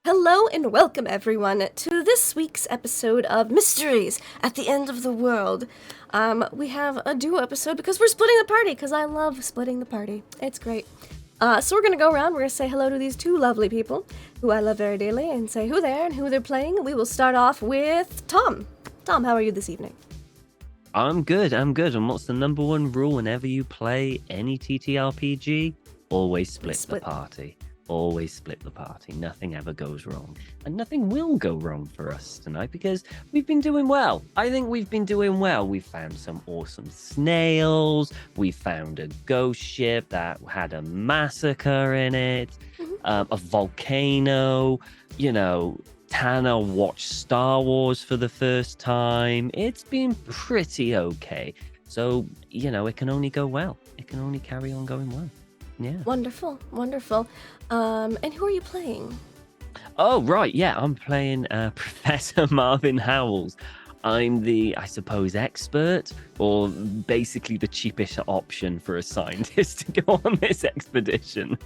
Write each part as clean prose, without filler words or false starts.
Hello and welcome everyone to this week's episode of Mysteries at the End of the World. We have a duo episode because we're splitting the party, because I love splitting the party. It's great. So we're going to go around, we're going to say hello to these two lovely people who I love very dearly and say who they are and who they're playing. We will start off with Tom. Tom, how are you this evening? I'm good. And what's the number one rule whenever you play any TTRPG? Always split the party. Always split the party. Nothing ever goes wrong. And nothing will go wrong for us tonight because we've been doing well. I think we've been doing well. We found some awesome snails. We found a ghost ship that had a massacre in it. A volcano. Tana watched Star Wars for the first time. It's been pretty okay. So, it can only go well. It can only carry on going well. Yeah. Wonderful. And who are you playing? Oh, right. Yeah, I'm playing Professor Marvin Howells. I'm the, I suppose, expert, or basically the cheapest option for a scientist to go on this expedition.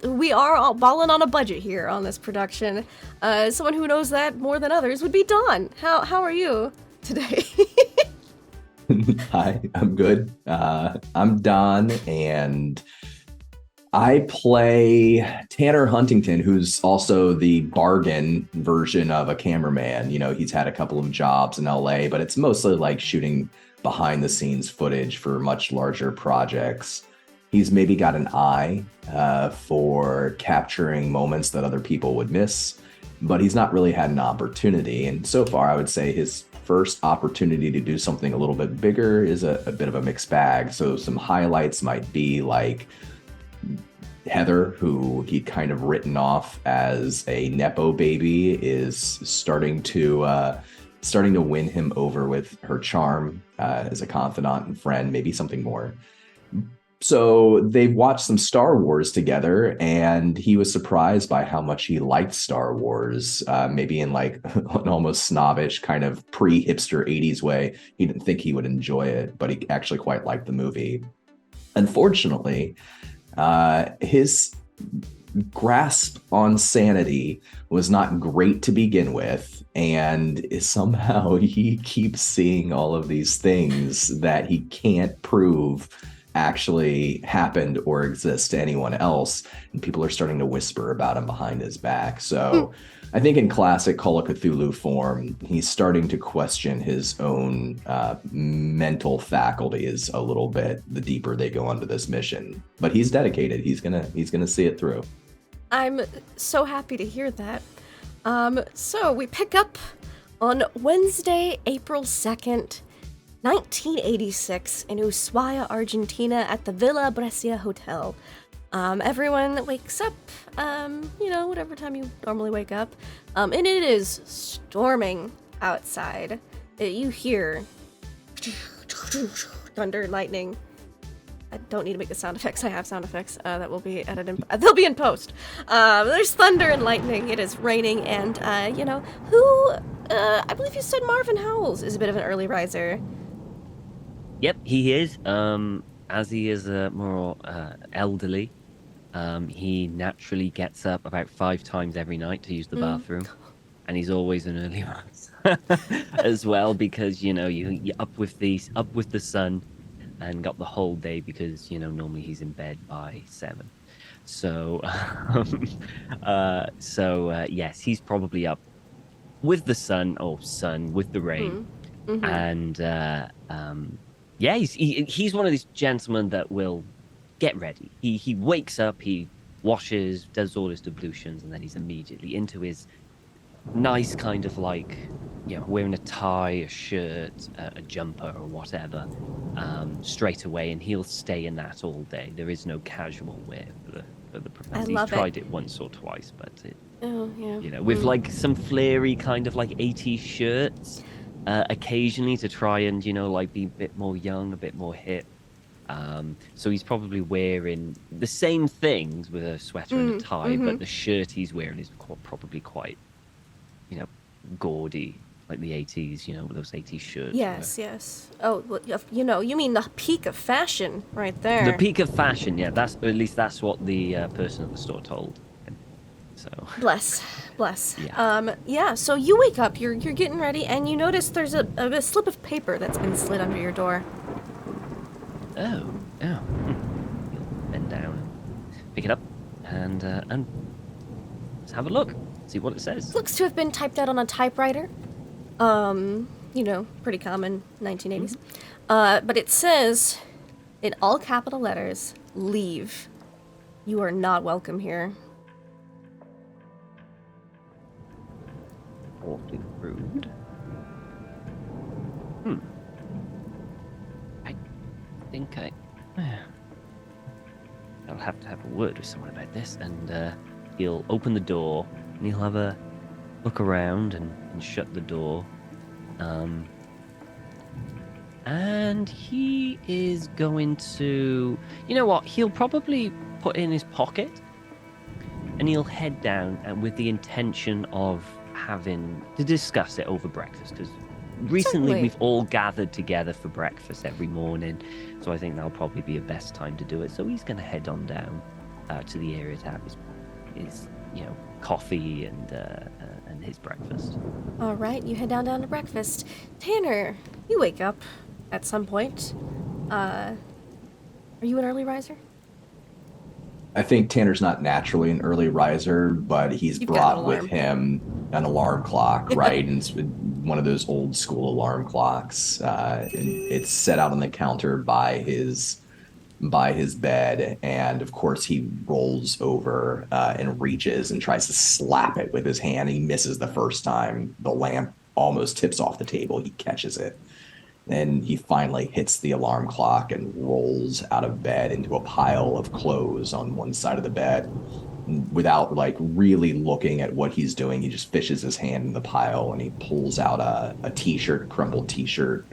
We are all balling on a budget here on this production. Someone who knows that more than others would be Don. How are you today? Hi, I'm good. I'm Don, and I play Tanner Huntington, who's also the bargain version of a cameraman. He's had a couple of jobs in LA, but it's mostly like shooting behind the scenes footage for much larger projects. He's maybe got an eye for capturing moments that other people would miss, but he's not really had an opportunity. And so far, I would say his first opportunity to do something a little bit bigger is a bit of a mixed bag. So some highlights might be like Heather, who he'd kind of written off as a Nepo baby, is starting to win him over with her charm as a confidant and friend, maybe something more. So they've watched some Star Wars together, and he was surprised by how much he liked Star Wars, maybe in like an almost snobbish kind of pre-hipster 80s way. He didn't think he would enjoy it, but he actually quite liked the movie. Unfortunately, his grasp on sanity was not great to begin with, and somehow he keeps seeing all of these things that he can't prove actually happened or exist to anyone else, and people are starting to whisper about him behind his back. So I think in classic Call of Cthulhu form, he's starting to question his own mental faculties a little bit the deeper they go onto this mission. But he's dedicated. He's gonna see it through. I'm so happy to hear that. So we pick up on Wednesday, April 2nd, 1986 in Ushuaia, Argentina at the Villa Brescia Hotel. Everyone wakes up, whatever time you normally wake up, and it is storming outside. You hear thunder and lightning. I don't need to make the sound effects. I have sound effects that will be edited. They'll be in post. There's thunder and lightning. It is raining, and I believe you said Marvin Howells is a bit of an early riser. Yep, he is. As he is more elderly, he naturally gets up about 5 times every night to use the bathroom, and he's always an early riser as well because you're up with the sun and got the whole day because normally he's in bed by 7. So yes, he's probably up with the sun with the rain, and yeah, he's one of these gentlemen that will get ready. He wakes up, he washes, does all his ablutions, and then he's immediately into his nice kind of like, wearing a tie, a shirt, a jumper, or whatever, straight away, and he'll stay in that all day. There is no casual wear for the professor. He's tried it once or twice, but with like some flary kind of like 80s shirts. Occasionally to try and be a bit more young, a bit more hip. So he's probably wearing the same things with a sweater and a tie, but the shirt he's wearing is probably quite gaudy, like the 80s, with those 80s shirts. Yes. Oh, well, you mean the peak of fashion right there. The peak of fashion, yeah. That's what the person at the store told him. So Bless. Yeah. So you wake up, you're getting ready, and you notice there's a slip of paper that's been slid under your door. Oh. You'll bend down and pick it up and let's have a look. See what it says. Looks to have been typed out on a typewriter. Pretty common 1980s. But it says, in all capital letters, leave. You are not welcome here. Awfully rude. I think I'll have to have a word with someone about this, and he'll open the door and he'll have a look around and shut the door. And he is going to, you know what? He'll probably put it in his pocket, and he'll head down and with the intention of having to discuss it over breakfast, because recently Certainly. we've all gathered together for breakfast every morning, so I think that'll probably be a best time to do it. So he's going to head on down to the area to have his coffee and his breakfast. All right, you head down to breakfast. Tanner, you wake up at some point. Are you an early riser? I think Tanner's not naturally an early riser, but he's You've got brought an with alarm. him an alarm clock, right? And it's one of those old school alarm clocks. And it's set out on the counter by his bed, and of course he rolls over and reaches and tries to slap it with his hand. He misses the first time. The lamp almost tips off the table. He catches it. Then he finally hits the alarm clock and rolls out of bed into a pile of clothes on one side of the bed. Without really looking at what he's doing, he just fishes his hand in the pile and he pulls out a t-shirt, a crumpled t-shirt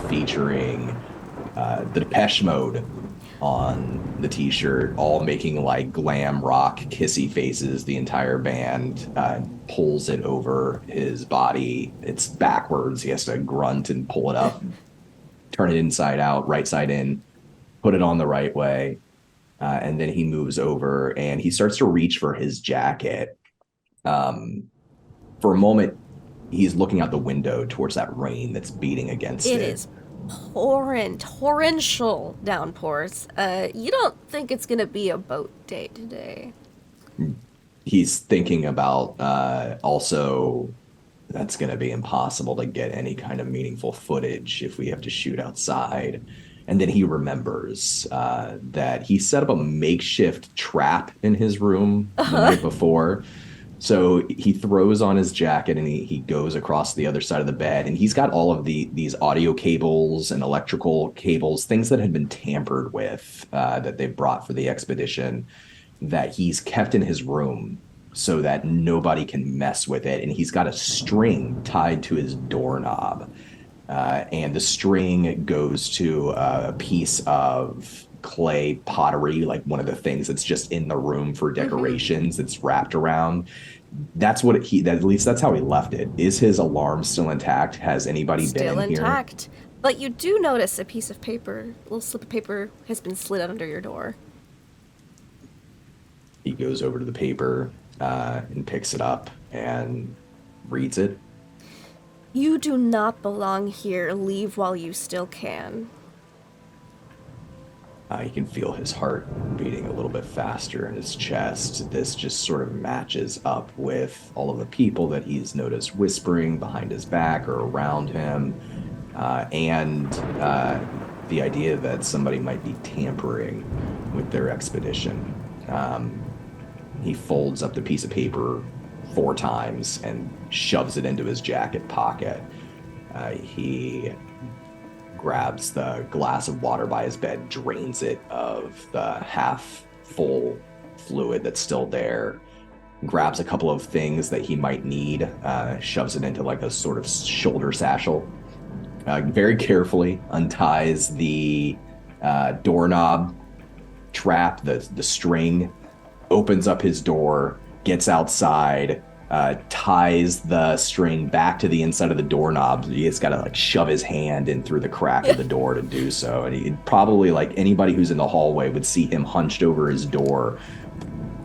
featuring the Depeche Mode on the t-shirt, all making glam rock kissy faces, the entire band. Pulls it over his body. It's backwards. He has to grunt and pull it up, turn it inside out, right side in, put it on the right way. And then he moves over and he starts to reach for his jacket. For a moment, he's looking out the window towards that rain that's beating against it. It is pouring, torrential downpours. You don't think it's gonna be a boat day today? He's thinking about also that's going to be impossible to get any kind of meaningful footage if we have to shoot outside. And then he remembers that he set up a makeshift trap in his room the night before. So he throws on his jacket and he goes across the other side of the bed, and he's got all of these audio cables and electrical cables, things that had been tampered with that they brought for the expedition, that he's kept in his room so that nobody can mess with it. And he's got a string tied to his doorknob. And the string goes to a piece of clay pottery, like one of the things that's just in the room for decorations, that's wrapped around. That's what at least that's how he left it. Is his alarm still intact? Has anybody Still been in here? intact. But you do notice a piece of paper, a little slip of paper has been slid under your door. He goes over to the paper and picks it up and reads it. You do not belong here. Leave while you still can. You can feel his heart beating a little bit faster in his chest. This just sort of matches up with all of the people that he's noticed whispering behind his back or around him, and the idea that somebody might be tampering with their expedition. He folds up the piece of paper 4 times and shoves it into his jacket pocket. He grabs the glass of water by his bed, drains it of the half full fluid that's still there, grabs a couple of things that he might need, shoves it into like a sort of shoulder satchel, very carefully unties the doorknob trap, the string, opens up his door, gets outside, ties the string back to the inside of the doorknob. He's got to like shove his hand in through the crack of the door to do so. And he probably, like anybody who's in the hallway, would see him hunched over his door,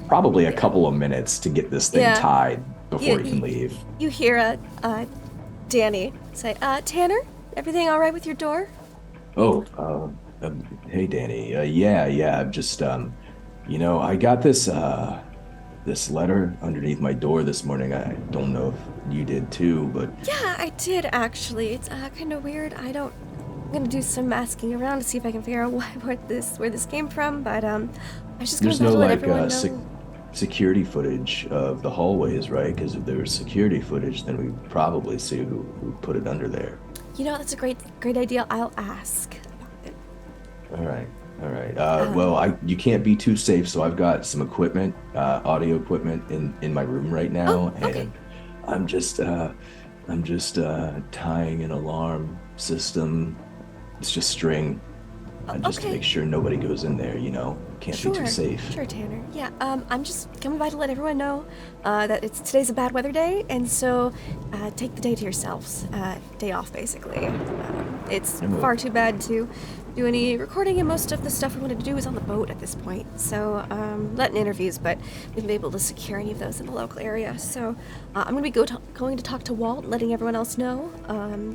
probably a couple of minutes to get this thing Yeah. tied before You- he can leave. You hear Danny say, Tanner, everything all right with your door? Oh, hey Danny. Yeah. I'm just I got this letter underneath my door this morning. I don't know if you did too, but Yeah, I did actually. It's kind of weird. I'm gonna do some asking around to see if I can figure out where this came from. But I was just there's going no to let like everyone know. security footage of the hallways, right? Because if there was security footage, then we'd probably see who put it under there. That's a great idea. I'll ask about it. All right. Well, you can't be too safe, so I've got some equipment, audio equipment in my room right now, okay. and I'm just tying an alarm system. It's just string, just to Okay. make sure nobody goes in there. Can't be too safe. Sure, Tanner. Yeah, I'm just coming by to let everyone know that today's a bad weather day, and so take the day to yourselves. Day off, basically. It's far too bad to do any recording, and most of the stuff we wanted to do is on the boat at this point. So, not in interviews, but we haven't been able to secure any of those in the local area. So, I'm going to be going to talk to Walt, letting everyone else know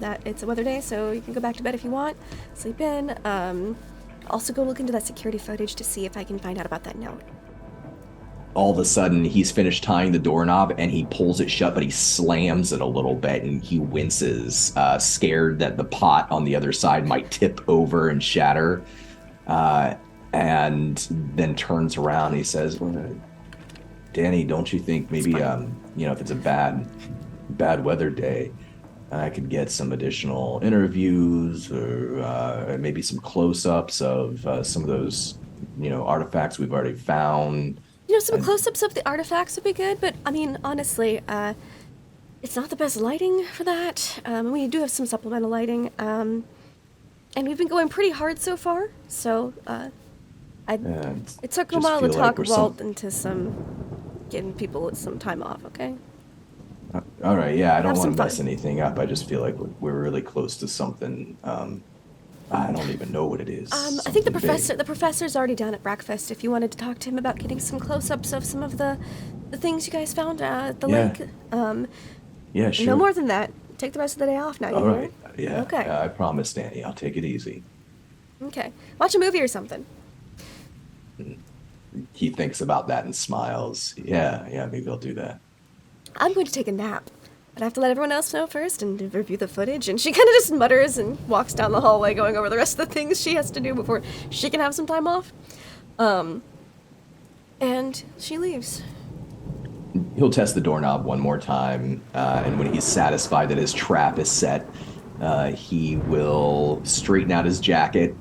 that it's a weather day, so you can go back to bed if you want, sleep in. Also go look into that security footage to see if I can find out about that note. All of a sudden, he's finished tying the doorknob and he pulls it shut, but he slams it a little bit and he winces, scared that the pot on the other side might tip over and shatter. And then turns around and he says, well, Danny, don't you think maybe, if it's a bad weather day, I could get some additional interviews or maybe some close-ups of some of those, artifacts we've already found. Some close-ups of the artifacts would be good, but I mean, honestly, it's not the best lighting for that. We do have some supplemental lighting, and we've been going pretty hard so far. So, it took a while to talk Walt into getting people some time off. Okay. All right, yeah, I don't want to fun. mess anything up. I just feel like we're really close to something. I don't even know what it is. I think the Something big. professor's already down at breakfast. If you wanted to talk to him about getting some close-ups of some of the things you guys found at the Yeah. lake. Yeah, sure. No more than that. Take the rest of the day off now. All you right, yeah. Okay. I promise, Danny. I'll take it easy. Okay. Watch a movie or something. He thinks about that and smiles. Yeah, maybe I'll do that. I'm going to take a nap, but I have to let everyone else know first and review the footage. And she kind of just mutters and walks down the hallway, going over the rest of the things she has to do before she can have some time off. And she leaves. He'll test the doorknob one more time, and when he's satisfied that his trap is set, he will straighten out his jacket.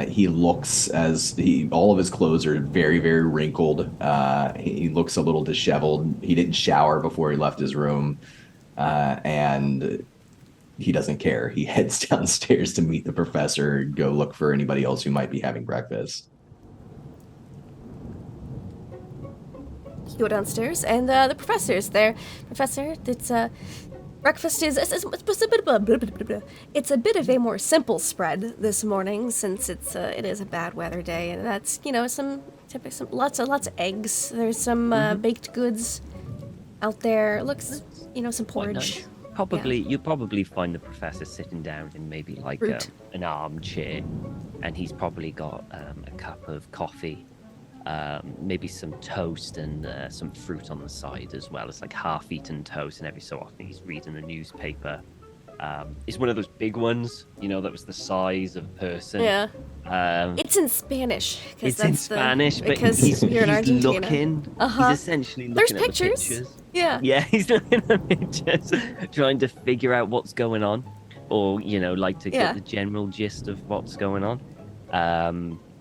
He looks all of his clothes are very, very wrinkled. He looks a little disheveled. He didn't shower before he left his room, and he doesn't care. He heads downstairs to meet the professor, go look for anybody else who might be having breakfast. You go downstairs, and the professor's there. Professor, breakfast is it's a bit of a more simple spread this morning since it is a bad weather day, and that's some lots of eggs. There's some baked goods out there. It looks some Quite porridge. nice. You'll probably find the professor sitting down in maybe like an armchair, and he's probably got a cup of coffee, maybe some toast and some fruit on the side as well. It's like half-eaten toast, and every so often he's reading a newspaper. It's one of those big ones, that was the size of a person. Yeah. It's in Spanish. It's in Spanish, but because he's you're in Argentina. looking. Uh-huh. He's essentially looking There's at pictures. the pictures. Yeah. Yeah, he's looking at the pictures, trying to figure out what's going on, or like to get the general gist of what's going on.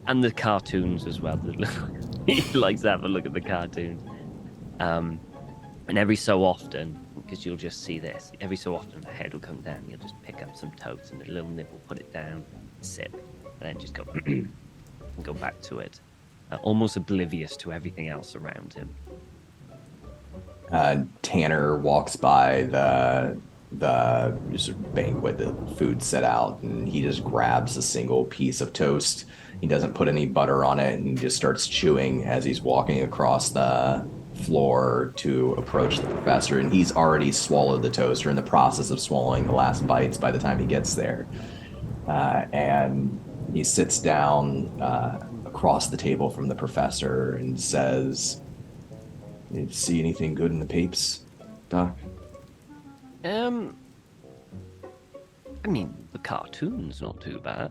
And the cartoons as well. He likes to have a look at the cartoons. And every so often, because you'll just see this, every so often the head will come down, he'll just pick up some toast and a little nibble, put it down, sip, and then just go and go back to it, almost oblivious to everything else around him. Tanner walks by the sort of banquet, the food set out, and he just grabs a single piece of toast. He doesn't put any butter on it, and he just starts chewing as he's walking across the floor to approach the professor. And he's already swallowed the toast, or in the process of swallowing the last bites by the time he gets there. And he sits down across the table from the professor and says, "You see anything good in the papes, Doc?" I mean, the cartoon's not too bad.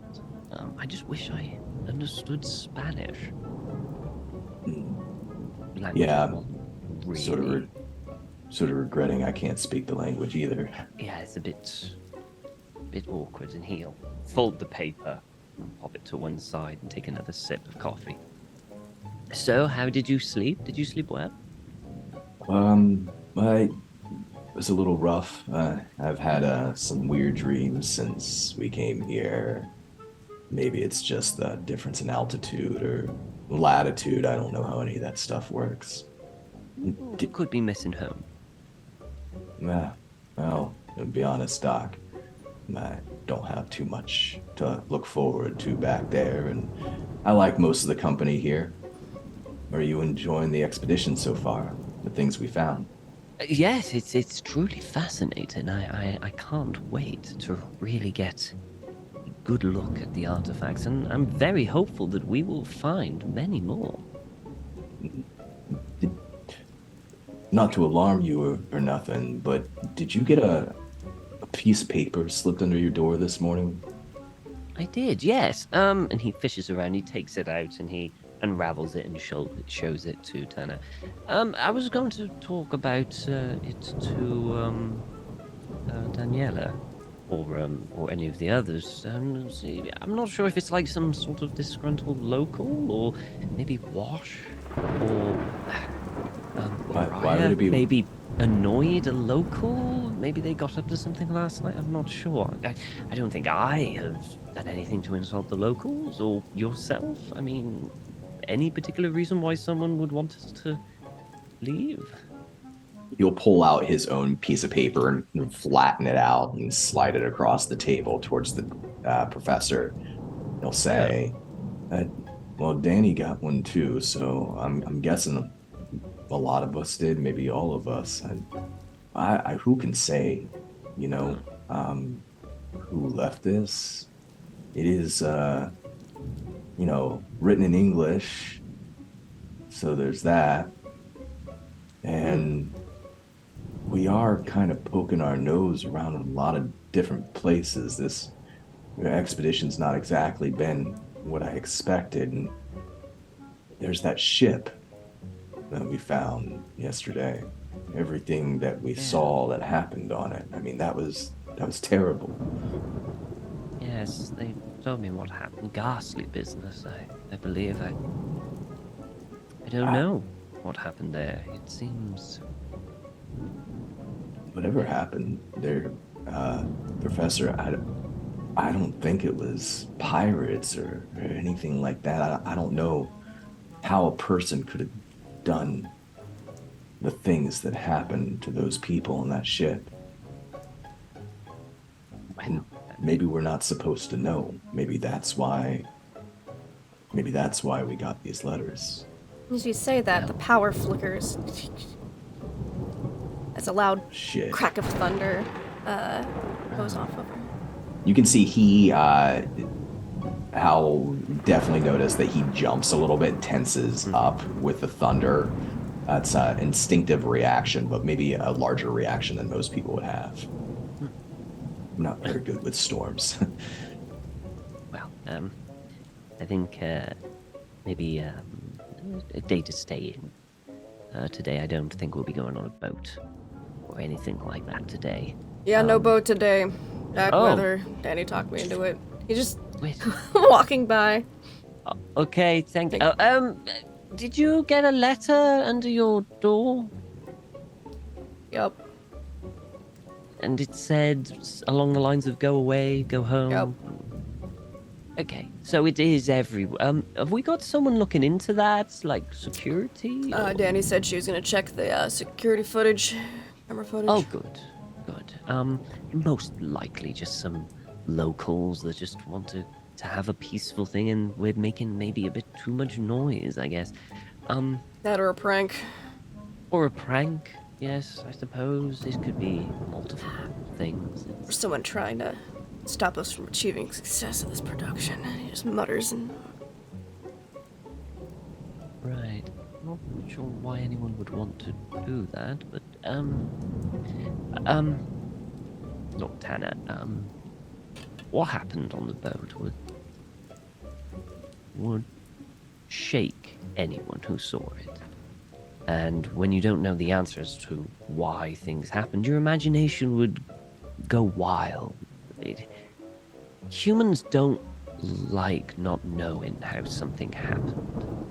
I just wish I understood Spanish. Language Yeah, is not really. sort of regretting I can't speak the language either. Yeah, it's a bit awkward, and he'll fold the paper, pop it to one side, and take another sip of coffee. So, how did you sleep? Did you sleep well? I was a little rough. I've had some weird dreams since we came here. Maybe it's just the difference in altitude or latitude. I don't know how any of that stuff works. Could be missing home. Well, to be honest, Doc, I don't have too much to look forward to back there, and I like most of the company here. Are you enjoying the expedition so far? The things we found? Yes, it's truly fascinating. I can't wait to really get a good look at the artifacts, and I'm very hopeful that we will find many more. Not to alarm you or nothing, but did you get a piece of paper slipped under your door this morning? I did, yes. And he fishes around, he takes it out, and he unravels it and shows it to Turner. I was going to talk about it to Daniela or any of the others. See, I'm not sure if it's like some sort of disgruntled local, or maybe Wash, or Why would it be? maybe annoyed a local. Maybe they got up to something last night. I'm not sure. I don't think I have done anything to insult the locals or yourself. I mean, any particular reason why someone would want us to leave? He'll pull out his own piece of paper and flatten it out and slide it across the table towards the professor. He'll say, "Well, Danny got one too, so I'm guessing a lot of us did, maybe all of us. I who can say, who left this? It is, written in English, so there's that. And we are kind of poking our nose around in a lot of different places. This expedition's not exactly been what I expected. And there's that ship that we found yesterday. Everything that we saw that happened on it. I mean, that was terrible." Yes, they told me what happened. Ghastly business, I believe. I don't know what happened there. It seems... Whatever happened there, Professor, I don't think it was pirates or anything like that. I don't know how a person could have done the things that happened to those people on that ship. And maybe we're not supposed to know. Maybe that's why we got these letters. As you say that, the power flickers. As a loud crack of thunder goes off over. You can see Hal definitely noticed that he jumps a little bit, tenses up with the thunder. That's an instinctive reaction, but maybe a larger reaction than most people would have. I'm not very good with storms. Well, I think maybe a day to stay in. Today, I don't think we'll be going on a boat or anything like that today. Yeah, no boat today. Bad weather. Danny talked me into it. He's just walking by. Okay, thank you. Did you get a letter under your door? Yup. And it said along the lines of "Go away, go home." Yep. Okay, so it is everywhere. Have we got someone looking into that, like security? Danny said she was gonna check the security footage, camera footage. Oh, good. Most likely just some locals that just want to have a peaceful thing, and we're making maybe a bit too much noise, I guess. That or a prank. Or a prank, yes, I suppose. It could be multiple things. Or someone trying to stop us from achieving success in this production. He just mutters and... Right. Not sure why anyone would want to do that, but, look, Tanner, what happened on the boat would shake anyone who saw it. And when you don't know the answers to why things happened, your imagination would go wild. Humans don't like not knowing how something happened.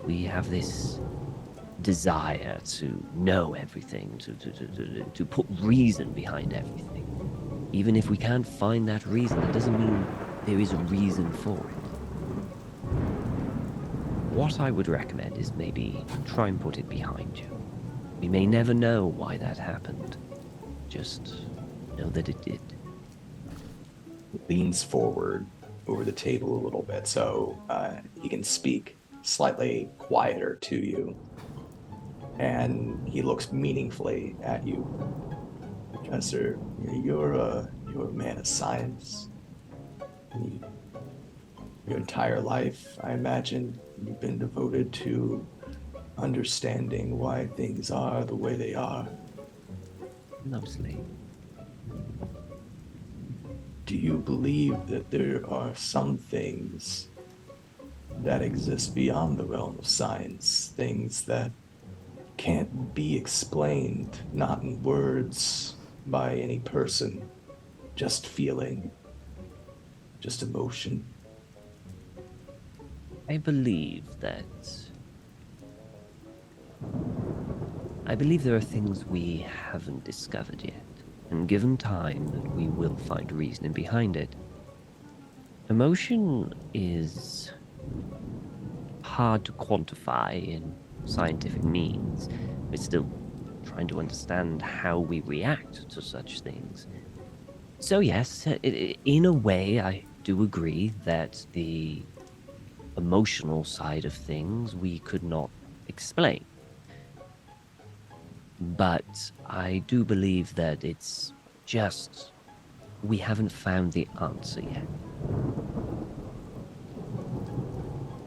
We have this desire to know everything, to put reason behind everything. Even if we can't find that reason, that doesn't mean there is a reason for it. What I would recommend is maybe try and put it behind you. We may never know why that happened. Just know that it did. Leans forward over the table a little bit so he can speak slightly quieter to you. And he looks meaningfully at you. Professor, you're a man of science. Your entire life, I imagine, you've been devoted to understanding why things are the way they are. Mostly. Do you believe that there are some things that exist beyond the realm of science? Things that can't be explained, not in words, by any person, just feeling, just emotion? I believe there are things we haven't discovered yet, and given time, that we will find reasoning behind it. Emotion is hard to quantify in scientific means. We're still trying to understand how we react to such things. So yes, in a way, I do agree that the emotional side of things we could not explain. But I do believe that it's just we haven't found the answer yet.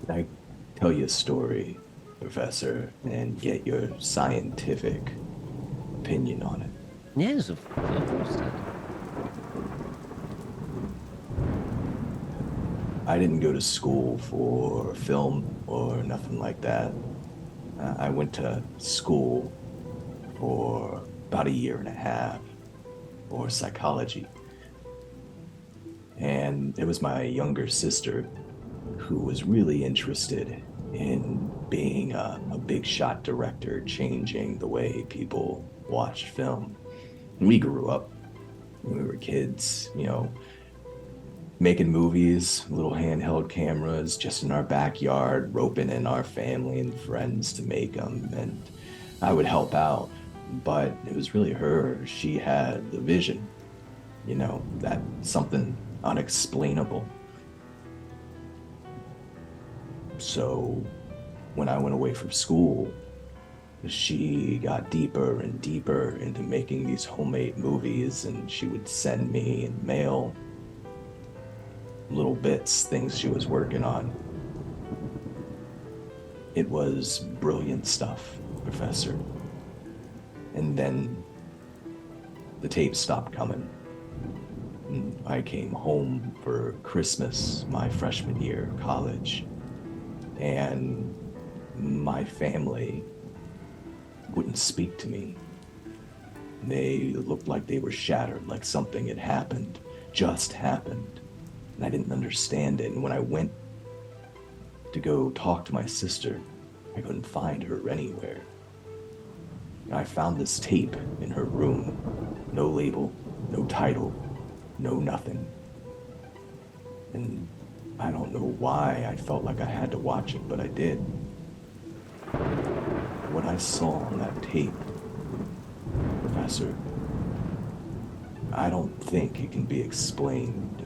I tell you a story, Professor, and get your scientific opinion on it. Yes, of course. I didn't go to school for film or nothing like that. I went to school for about a year and a half for psychology. And it was my younger sister who was really interested in being a big shot director, changing the way people watched film. We grew up when we were kids, making movies, little handheld cameras just in our backyard, roping in our family and friends to make them, and I would help out. But it was really her. She had the vision, that something unexplainable. So when I went away from school, she got deeper and deeper into making these homemade movies, and she would send me in mail little bits, things she was working on. It was brilliant stuff, Professor. And then the tapes stopped coming. And I came home for Christmas my freshman year of college, and my family wouldn't speak to me. They looked like they were shattered, like something had happened, just happened. And I didn't understand it. And when I went to go talk to my sister, I couldn't find her anywhere. I found this tape in her room. No label, no title, no nothing. And I don't know why I felt like I had to watch it, but I did. What I saw on that tape, Professor, I don't think it can be explained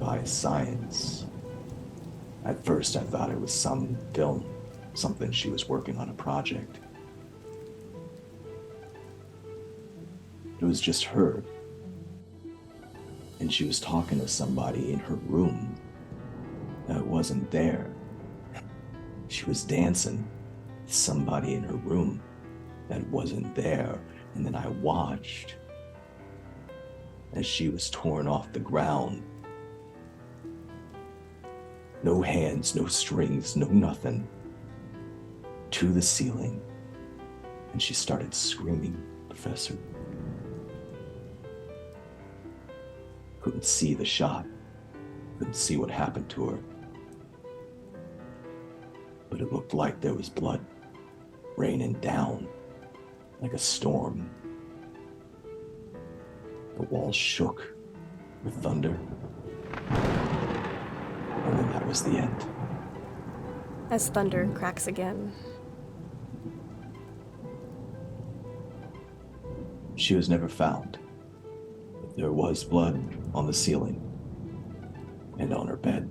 by science. At first, I thought it was some film, something she was working on a project. It was just her. And she was talking to somebody in her room that wasn't there. She was dancing with somebody in her room that wasn't there. And then I watched as she was torn off the ground. No hands, no strings, no nothing. To the ceiling. And she started screaming, Professor. Couldn't see the shot. Couldn't see what happened to her. But it looked like there was blood raining down like a storm. The walls shook with thunder. And then that was the end. As thunder cracks again. She was never found. But there was blood on the ceiling and on her bed.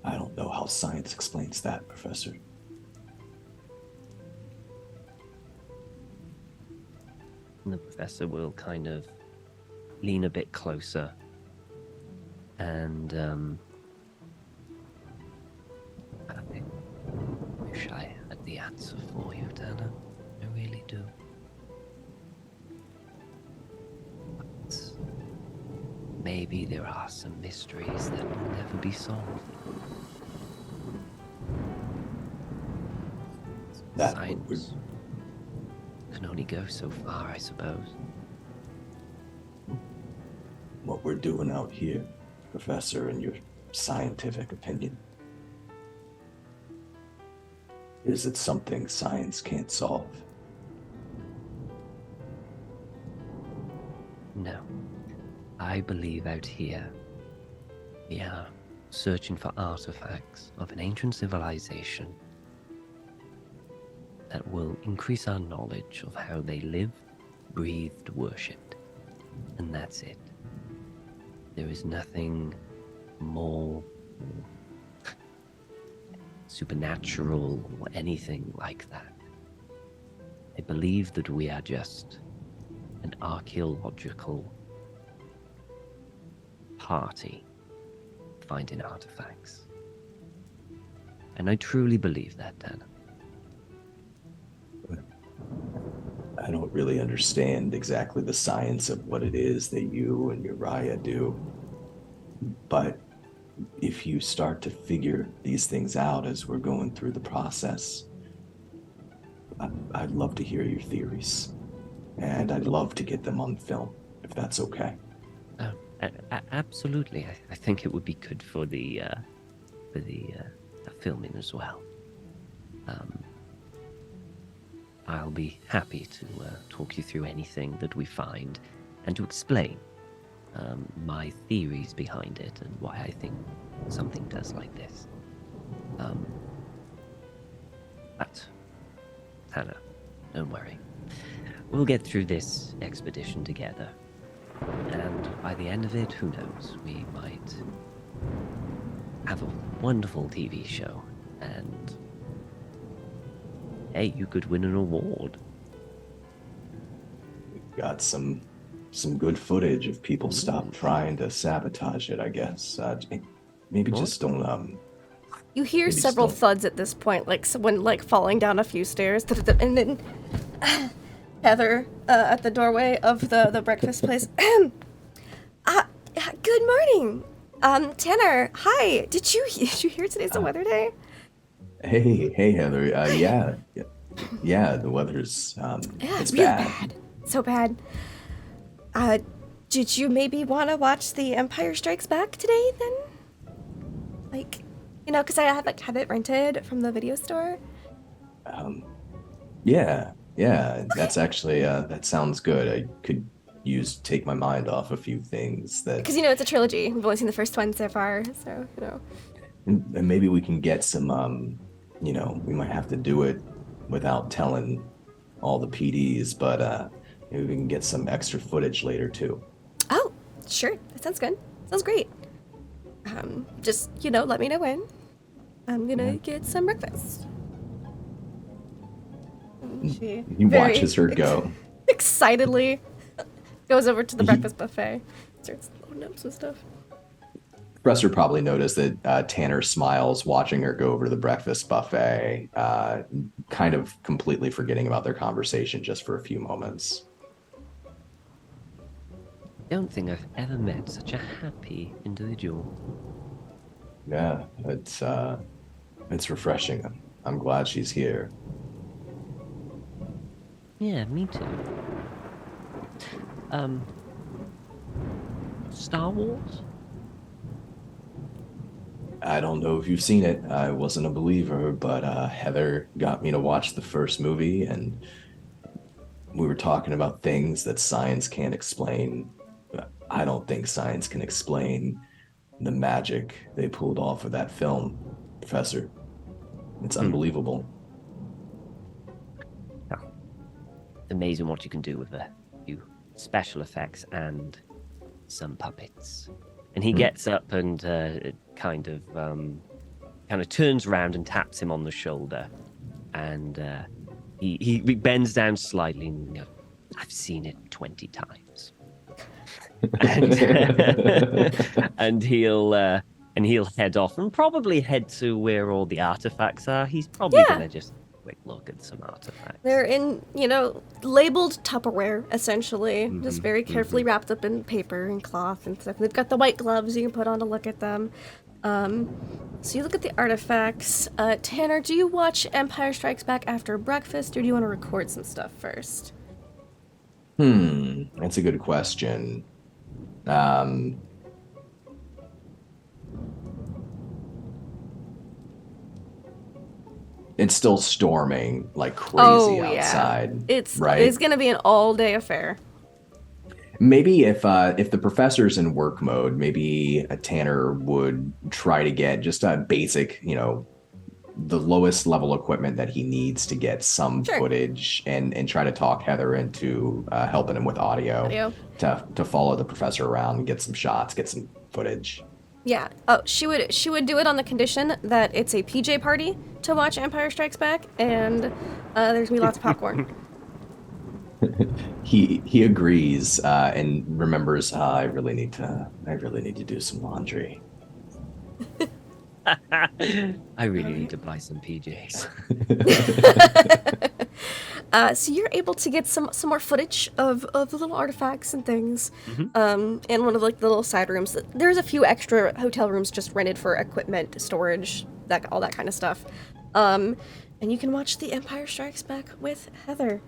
I don't know how science explains that, Professor. And the professor will kind of lean a bit closer and I wish I had the answer for you, Tanner. I really do. But maybe there are some mysteries that will never be solved. That Science can only go so far, I suppose. what we're doing out here, Professor, in your scientific opinion. Is it something science can't solve? No. I believe out here we are searching for artifacts of an ancient civilization that will increase our knowledge of how they lived, breathed, worshipped. And that's it. There is nothing more supernatural or anything like that. I believe that we are just an archaeological party finding artifacts. And I truly believe that, Dan. I don't really understand exactly the science of what it is that you and Uriah do. But if you start to figure these things out as we're going through the process, I'd love to hear your theories. And I'd love to get them on film, if that's okay. Absolutely. I think it would be good for the filming as well. I'll be happy to talk you through anything that we find and to explain my theories behind it and why I think something does like this. But, Hannah, don't worry. We'll get through this expedition together. And by the end of it, who knows, we might have a wonderful TV show. And, hey, you could win an award. We've got some good footage of people stop trying to sabotage it, I guess. Maybe just don't, You hear maybe several still- thuds at this point, like someone like falling down a few stairs, and then Heather at the doorway of the breakfast place. Good morning, Tanner. Hi. Did you hear today's the weather day? Hey, Heather. Yeah, the weather's, it's really bad. So bad. Did you maybe want to watch The Empire Strikes Back today then? Like, you know, because I had it rented from the video store. Yeah, that's actually, that sounds good. I could take my mind off a few things that, Because, you know, it's a trilogy. We've only seen the first one so far, so, you know. and maybe we can get some, we might have to do it without telling all the PDs, but maybe we can get some extra footage later too. Oh, sure. That sounds good. Sounds great. Just, let me know when. I'm gonna get some breakfast. She He very watches her go. excitedly goes over to the breakfast buffet, starts loading up some stuff. Professor probably noticed that Tanner smiles watching her go over to the breakfast buffet, kind of completely forgetting about their conversation just for a few moments. I don't think I've ever met such a happy individual. Yeah, it's refreshing. I'm glad she's here. Yeah, me too. Star Wars? I don't know if you've seen it. I wasn't a believer, but Heather got me to watch the first movie, and we were talking about things that science can't explain. I don't think science can explain the magic they pulled off of that film, Professor. It's unbelievable. It's amazing what you can do with a few special effects and some puppets. And he gets up and kind of turns around and taps him on the shoulder, and he bends down slightly. And, I've seen it 20 times. and he'll head off and probably head to where all the artifacts are. He's probably gonna just quick look at some artifacts. They're in, labeled Tupperware, essentially, just very carefully wrapped up in paper and cloth and stuff. They've got the white gloves you can put on to look at them. So you look at the artifacts. Tanner, do you watch Empire Strikes Back after breakfast, or do you want to record some stuff first? That's a good question. It's still storming like crazy outside. It's right. gonna be an all-day affair. Maybe if the professor's in work mode, maybe a Tanner would try to get just a basic, the lowest level equipment that he needs to get some footage, and try to talk Heather into helping him with audio. To follow the professor around and get some shots, get some footage. Yeah. Oh, she would do it on the condition that it's a PJ party to watch Empire Strikes Back, and there's gonna be lots of popcorn. He agrees and remembers. I really need to do some laundry. I really need to buy some PJs. So you're able to get some more footage of the little artifacts and things. In one of the little side rooms. There's a few extra hotel rooms just rented for equipment, storage, all that kind of stuff. And you can watch The Empire Strikes Back with Heather.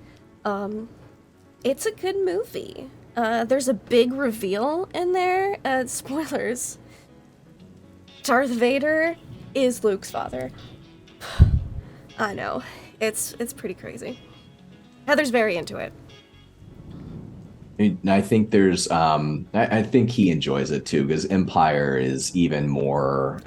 It's a good movie. There's a big reveal in there. Spoilers. Darth Vader is Luke's father. I know. It's pretty crazy. Heather's very into it. I think there's I think he enjoys it too, because Empire is even more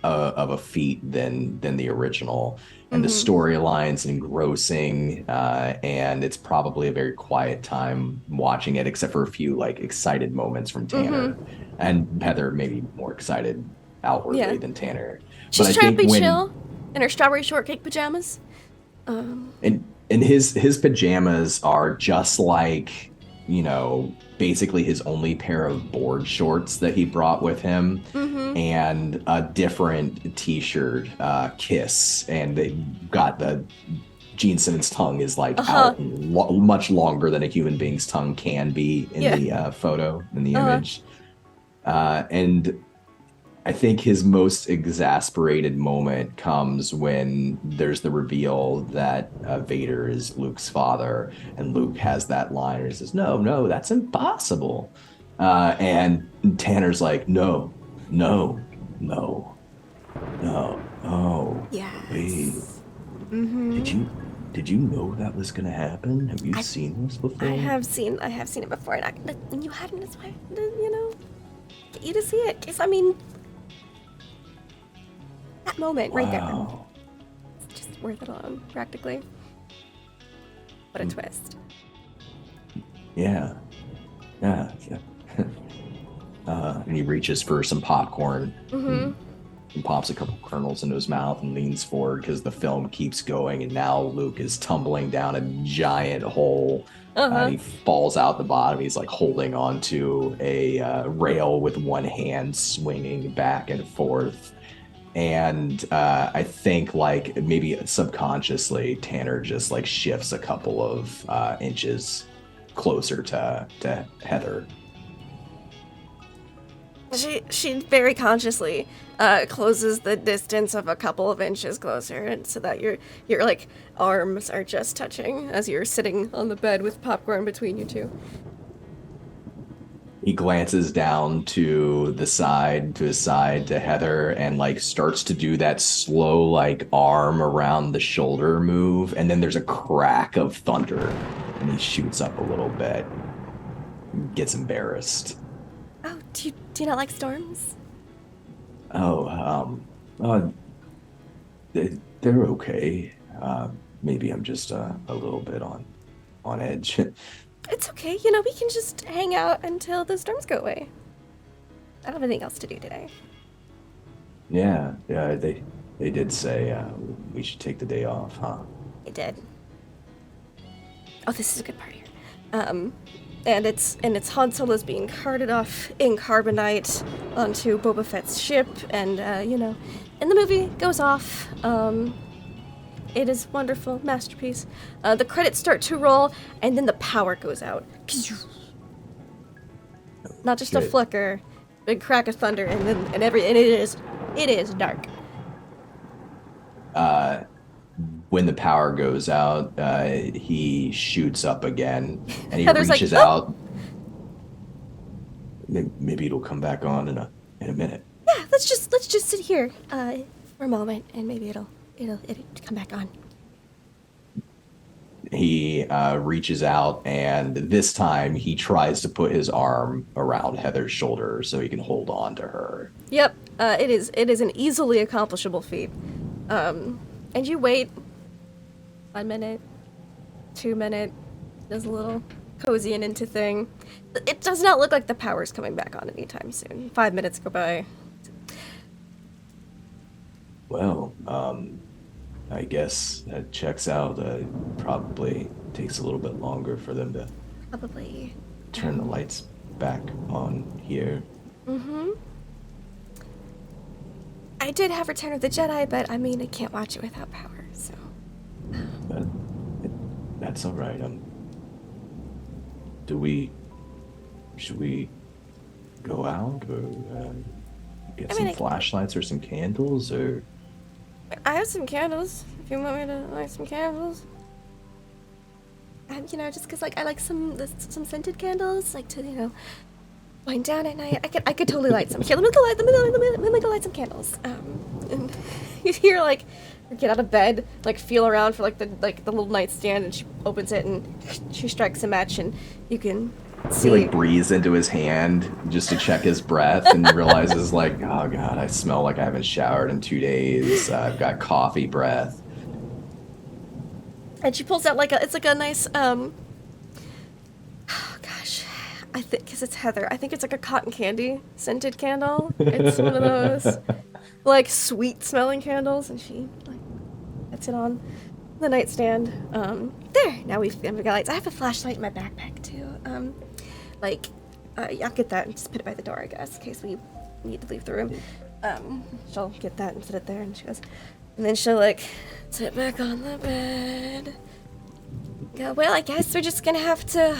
of a feat than the original, and the storyline's engrossing, and it's probably a very quiet time watching it, except for a few excited moments from Tanner, and Heather maybe more excited outwardly than Tanner. She's trying to be chill in her strawberry shortcake pajamas. And his pajamas are just like, basically his only pair of board shorts that he brought with him, and a different t-shirt, Kiss, and they got the Gene Simmons' tongue is out much longer than a human being's tongue can be in the photo, in the image. And I think his most exasperated moment comes when there's the reveal that Vader is Luke's father, and Luke has that line where he says, no, that's impossible. And Tanner's like, no. Yes. Wait. Did you know that was gonna happen? Have you seen this before? I have seen it before, and you hadn't, that's why, get you to see it. 'Cause, that moment right there. It's just worth it all, practically. What a twist. Yeah. Yeah. And he reaches for some popcorn and pops a couple kernels into his mouth and leans forward because the film keeps going. And now Luke is tumbling down a giant hole. Uh-huh. He falls out the bottom. He's like holding onto a rail with one hand, swinging back and forth. And I think like maybe subconsciously Tanner just like shifts a couple of inches closer to Heather. She very consciously closes the distance of a couple of inches closer, and so that your like arms are just touching as you're sitting on the bed with popcorn between you two. He glances down to his side to Heather and like starts to do that slow like arm around the shoulder move, and then there's a crack of thunder and he shoots up a little bit, gets embarrassed. Oh, do you not like storms? Oh, they're okay. Maybe I'm just a little bit on edge. It's okay. You know, we can just hang out until the storms go away. I don't have anything else to do today. Yeah, they did say we should take the day off, huh? They did. Oh, this is a good part here. And it's Han Solo's being carted off in carbonite onto Boba Fett's ship, and and the movie goes off. It is wonderful, masterpiece. The credits start to roll, and then the power goes out. Not just a Shit. flicker, big crack of thunder, and it is dark. When the power goes out, he shoots up again, and he Heather's like, reaches "Oh!" out. Maybe it'll come back on in a minute. Yeah, let's just sit here for a moment, and maybe it'll come back on. He reaches out, and this time he tries to put his arm around Heather's shoulder so he can hold on to her. Yep, it is an easily accomplishable feat. And you wait 1 minute, 2 minute, does a little cozying into thing. It does not look like the power's coming back on anytime soon. 5 minutes go by. Well, I guess that checks out. Probably takes a little bit longer for them to Probably. turn the lights back on here. Mm-hmm. I did have Return of the Jedi, but I mean, I can't watch it without power, so. But that's all right. Should we go out or get some flashlights or some candles or? I have some candles. If you want me to light some candles. Just because I like some scented candles, like to wind down at night. I could totally light some. Here, let me go light some candles. And you hear her get out of bed, feel around for the little nightstand, and she opens it and she strikes a match, and you can see. He breathes into his hand just to check his breath and realizes oh god, I smell like I haven't showered in 2 days. I've got coffee breath. And she pulls out it's a nice oh gosh, I think because it's Heather, I think it's a cotton candy scented candle. It's one of those sweet smelling candles, and she puts it on the nightstand. There, now we've got lights. I have a flashlight in my backpack too. I'll get that and just put it by the door, I guess, in case we need to leave the room. She'll get that and set it there, and she goes, and then she'll sit back on the bed. Go, well, I guess we're just gonna have to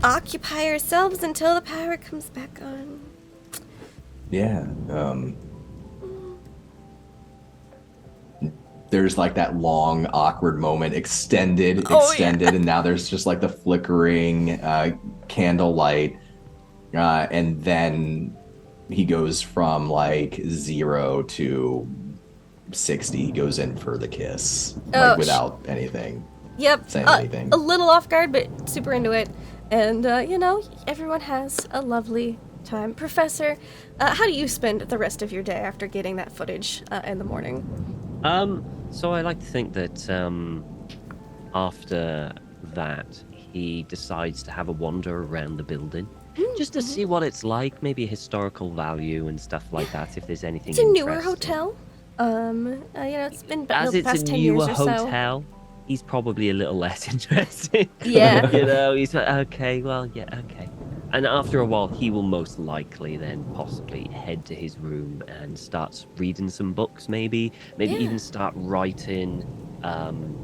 occupy ourselves until the power comes back on. Yeah. There's that long awkward moment extended, and now there's just the flickering candlelight, and then he goes from 0 to 60. He goes in for the kiss without anything. Yep. Saying anything. A little off guard, but super into it. And everyone has a lovely time. Professor, how do you spend the rest of your day after getting that footage in the morning? So I like to think that after that, he decides to have a wander around the building, just to Mm-hmm. see what it's like, maybe a historical value and stuff like that, if there's anything It's a newer interesting. hotel. It's been As the it's a past 10 newer years or so. hotel, he's probably a little less interested. Yeah. He's like, okay, well, yeah, okay. And after a while, he will most likely then possibly head to his room and start reading some books, maybe Yeah. even start writing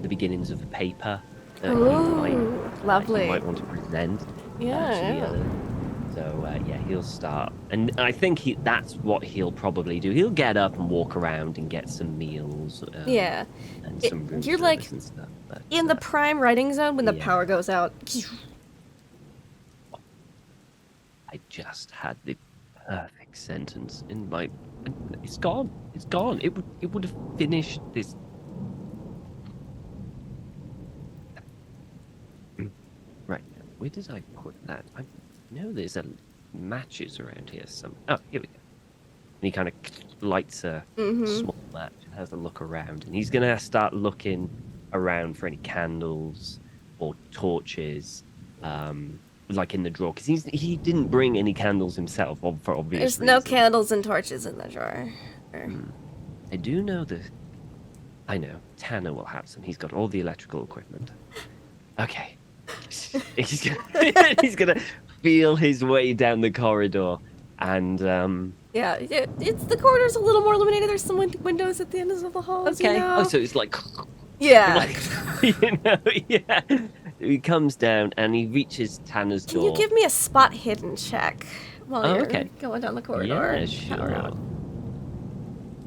the beginnings of a paper that Ooh, lovely. he might want to present to the Yeah. other. So he'll start, and I think that's what he'll probably do. He'll get up and walk around and get some meals. Yeah. And some room You're service like and stuff. But, in the prime writing zone when the yeah. power goes out. I just had the perfect sentence in my. It's gone. It's gone. It would have finished this. Right. Where did I put that? I know there's matches around here. Oh, here we go. And he kind of lights a small match and has a look around. And he's gonna start looking around for any candles or torches. Like in the drawer, because he didn't bring any candles himself for obvious There's reasons. no candles and torches in the drawer. I do know that. I know Tanner will have some. He's got all the electrical equipment. Okay, he's gonna feel his way down the corridor, and Yeah, it's the corridor's a little more illuminated. There's some windows at the end of the halls. okay. You know? Oh, so it's like. Yeah. Like, yeah. He comes down and he reaches Tanner's Can door. you give me a spot hidden check while you're okay. going down the corridor? Yeah, Power sure. out.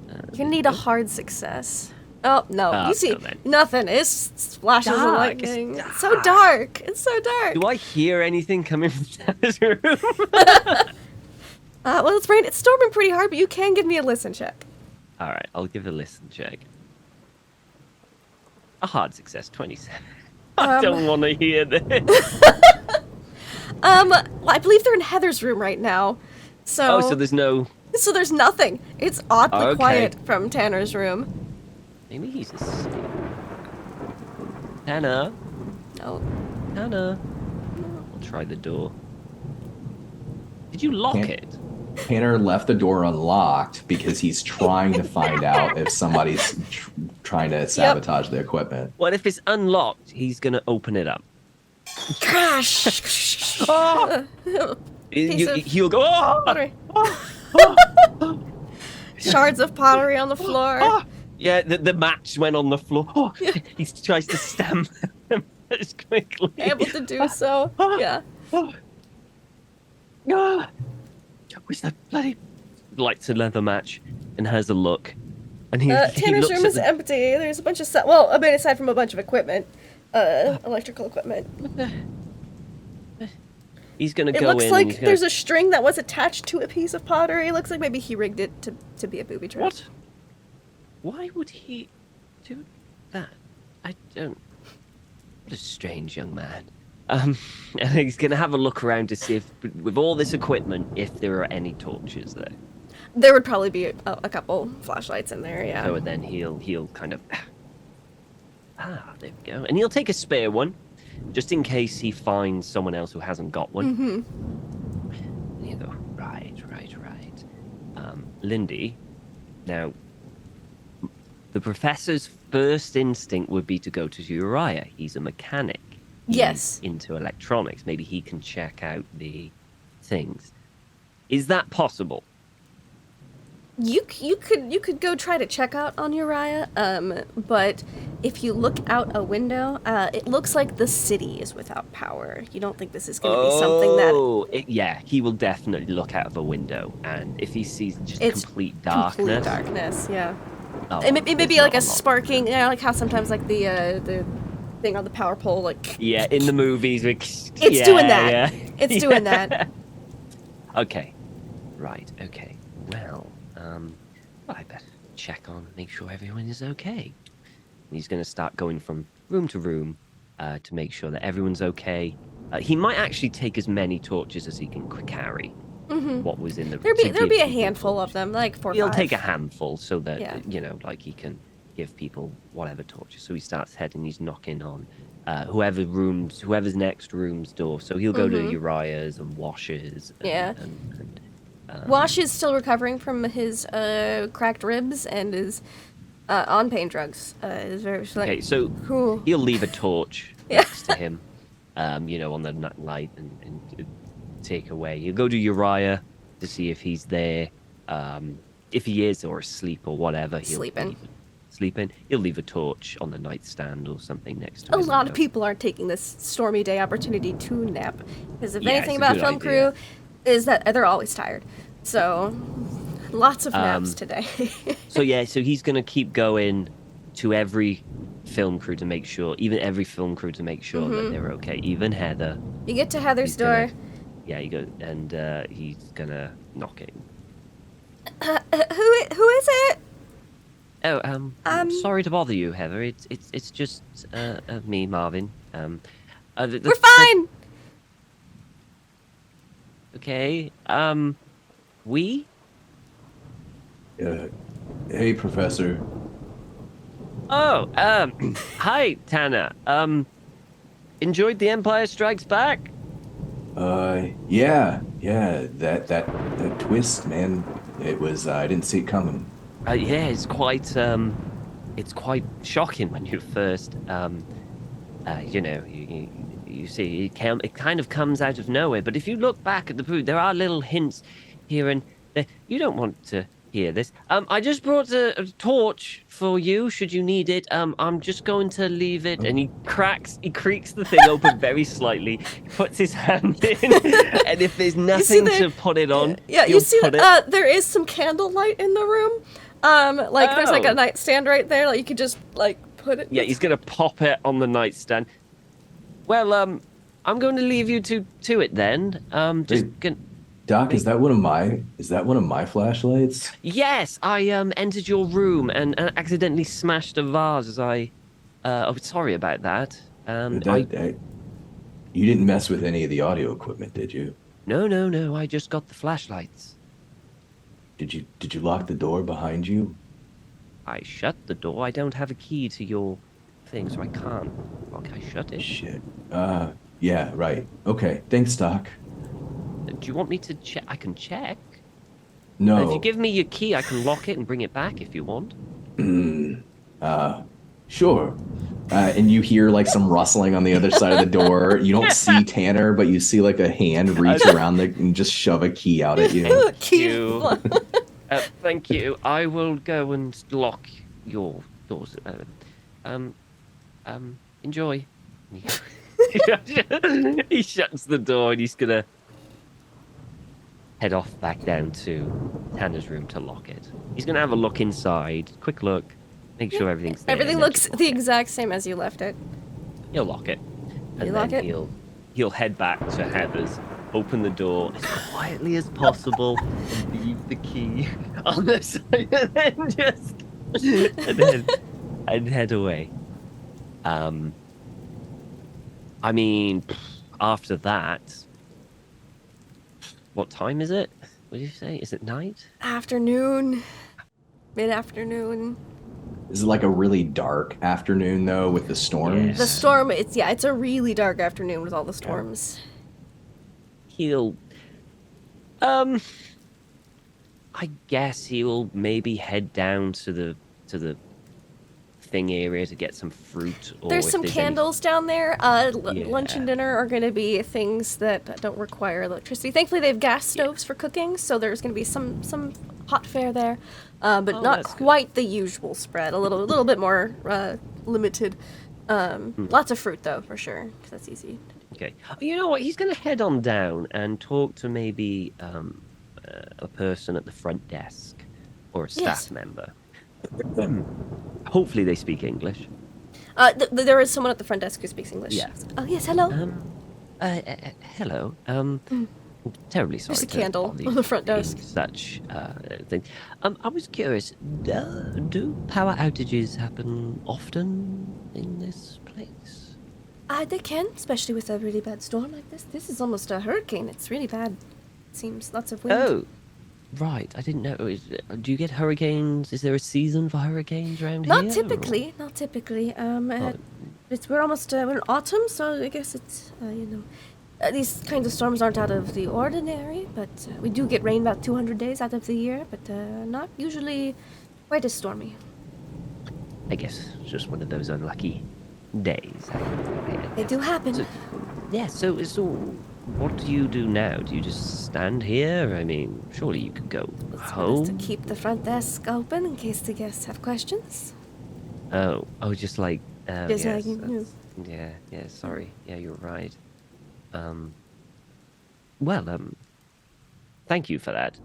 You're gonna need a hard success. Oh no! You see no, man. nothing. It's flashes of Dark, lightning. it's It's so dark. It's so dark. Do I hear anything coming from Tanner's room? Well, it's storming pretty hard, but you can give me a listen check. All right, I'll give a listen check. A hard success, 27. I don't want to hear this. I believe they're in Heather's room right now. So So there's no. So there's nothing. It's oddly Okay. quiet from Tanner's room. Maybe he's asleep. Tanner, No. Tanner. I'll try the door. Did you lock Can't- it? Tanner left the door unlocked because he's trying to find out if somebody's trying to sabotage the equipment. What if it's unlocked? He's gonna open it up. Crash! Oh! Piece of He'll go. Oh! pottery. Shards of pottery on the floor. Oh! Yeah, the match went on the floor. Oh, he tries to stamp them as quickly. Able to do so. Yeah. Ah! Where's that bloody lights a leather match and has a look, and he Tanner's looks room at is empty. There's a bunch of stuff. Well, I mean, aside from a bunch of equipment, electrical equipment. He's gonna It go looks in. like and he's gonna, there's a string that was attached to a piece of pottery. It looks like maybe he rigged it to be a booby trap. What? Why would he do that? I don't. What a strange young man. And he's gonna have a look around to see if, with all this equipment, if there are any torches there. There would probably be a couple flashlights in there, yeah. So then he'll kind of there we go, and he'll take a spare one, just in case he finds someone else who hasn't got one. Mm-hmm. And he'll go right. Lindy, now the professor's first instinct would be to go to Ushuaia. He's a mechanic. He's Yes. into electronics. Maybe he can check out the things. Is that possible? You could go try to check out on Uriah, but if you look out a window, it looks like the city is without power. You don't think this is going to be something that... Yeah, he will definitely look out of a window, and if he sees just It's complete darkness... Complete darkness, yeah. Oh, It may there's be not like a lot. sparking, like how sometimes like the thing on the power pole, like... Yeah, in the movies... It's doing that. Yeah. It's doing that. Okay. Right, okay. Well, I better check on, make sure everyone is okay. He's going to start going from room to room to make sure that everyone's okay. He might actually take as many torches as he can carry. Mm-hmm. What was in the... There'll be a handful of them, like 4 or 5. He'll take a handful so that, Yeah. like he can give people whatever torches. So he starts heading, he's knocking on whoever's next room's door. So he'll go to Uriah's and Wash's. Yeah. And Wash is still recovering from his cracked ribs and is on pain drugs. Is very okay, so cool. he'll leave a torch next to him, on the light and take away. He'll go to Uriah to see if he's there. If he is or asleep or whatever, he'll sleeping. He'll leave a torch on the nightstand or something next to him. A lot of people aren't taking this stormy day opportunity to nap because if Yeah, anything it's a about good film idea. crew is that they're always tired. So lots of naps today. So he's gonna keep going to every film crew to make sure, that they're okay. Even Heather. You get to Heather's He's gonna- door. Yeah, you go, and he's gonna knock it. Who is it? Oh, sorry to bother you, Heather. It's just me, Marvin. We're fine. Okay. We. Hey, Professor. Oh, hi, Tanner. Enjoyed The Empire Strikes Back? Yeah. That twist, man. It was, I didn't see it coming. Yeah, it's quite shocking when you first, you see, it kind of comes out of nowhere. But if you look back at the proof, there are little hints here and there. You don't want to hear this. I just brought a torch for you, should you need it. I'm just going to leave it. And he creaks the thing open very slightly, puts his hand in, and if there's nothing to put it on, yeah, you see that there is some candlelight in the room. There's like a nightstand right there. Like you could just put it. Yeah, he's gonna pop it on the nightstand. Well, I'm going to leave you to it then. Doc, is that one of my flashlights? Yes, I entered your room and accidentally smashed a vase as I. Sorry about that. You didn't mess with any of the audio equipment, did you? No. I just got the flashlights. Did you lock the door behind you? I shut the door. I don't have a key to your thing, so I can't. I shut it. Shit. Yeah, right. Okay. Thanks, Doc. Do you want me to check? I can check. No. If you give me your key, I can lock it and bring it back if you want. Sure. And you hear some rustling on the other side of the door. You don't see Tanner, but you see a hand reach around and just shove a key out at you. Thank you. I will go and lock your doors. Enjoy. He shuts the door and he's gonna head off back down to Tanner's room to lock it. He's gonna have a look inside, quick look, make sure everything's there. Everything looks the exact same as you left it. He'll lock it. And lock then it? he'll head back to Heather's, open the door as quietly as possible, and leave the key on the side, and head away. After that, what time is it? What did you say? Is it night? Afternoon. Mid-afternoon. Is it a really dark afternoon though with the storms? Yeah. The storm, it's a really dark afternoon with all the storms. He'll I guess he'll maybe head down to the thing area to get some fruit. Or There's some candles down there. Lunch and dinner are going to be things that don't require electricity. Thankfully, they have gas stoves for cooking, so there's going to be some hot fare there, but not quite the usual spread. A little bit more limited. Lots of fruit though, for sure, because that's easy. Okay. You know what? He's going to head on down and talk to maybe a person at the front desk or a staff member. Hopefully they speak English. There is someone at the front desk who speaks English. Yes. Oh, yes, hello. Hello. Terribly sorry. There's a candle on the front desk. Such thing. I was curious. Do power outages happen often in this place? They can, especially with a really bad storm like this. This is almost a hurricane. It's really bad. It seems lots of wind. Oh, right. I didn't know. Do you get hurricanes? Is there a season for hurricanes around here? Not typically. Not typically. we're almost we're in autumn, so I guess it's these kinds of storms aren't out of the ordinary, but we do get rain about 200 days out of the year, but not usually quite as stormy. I guess it's just one of those unlucky days. They do happen. So, yeah, so what do you do now? Do you just stand here? I mean, surely you could go It's home? to keep the front desk open in case the guests have questions. Oh, just like, Just yes, like, yeah, sorry. Yeah, you're right. Thank you for that.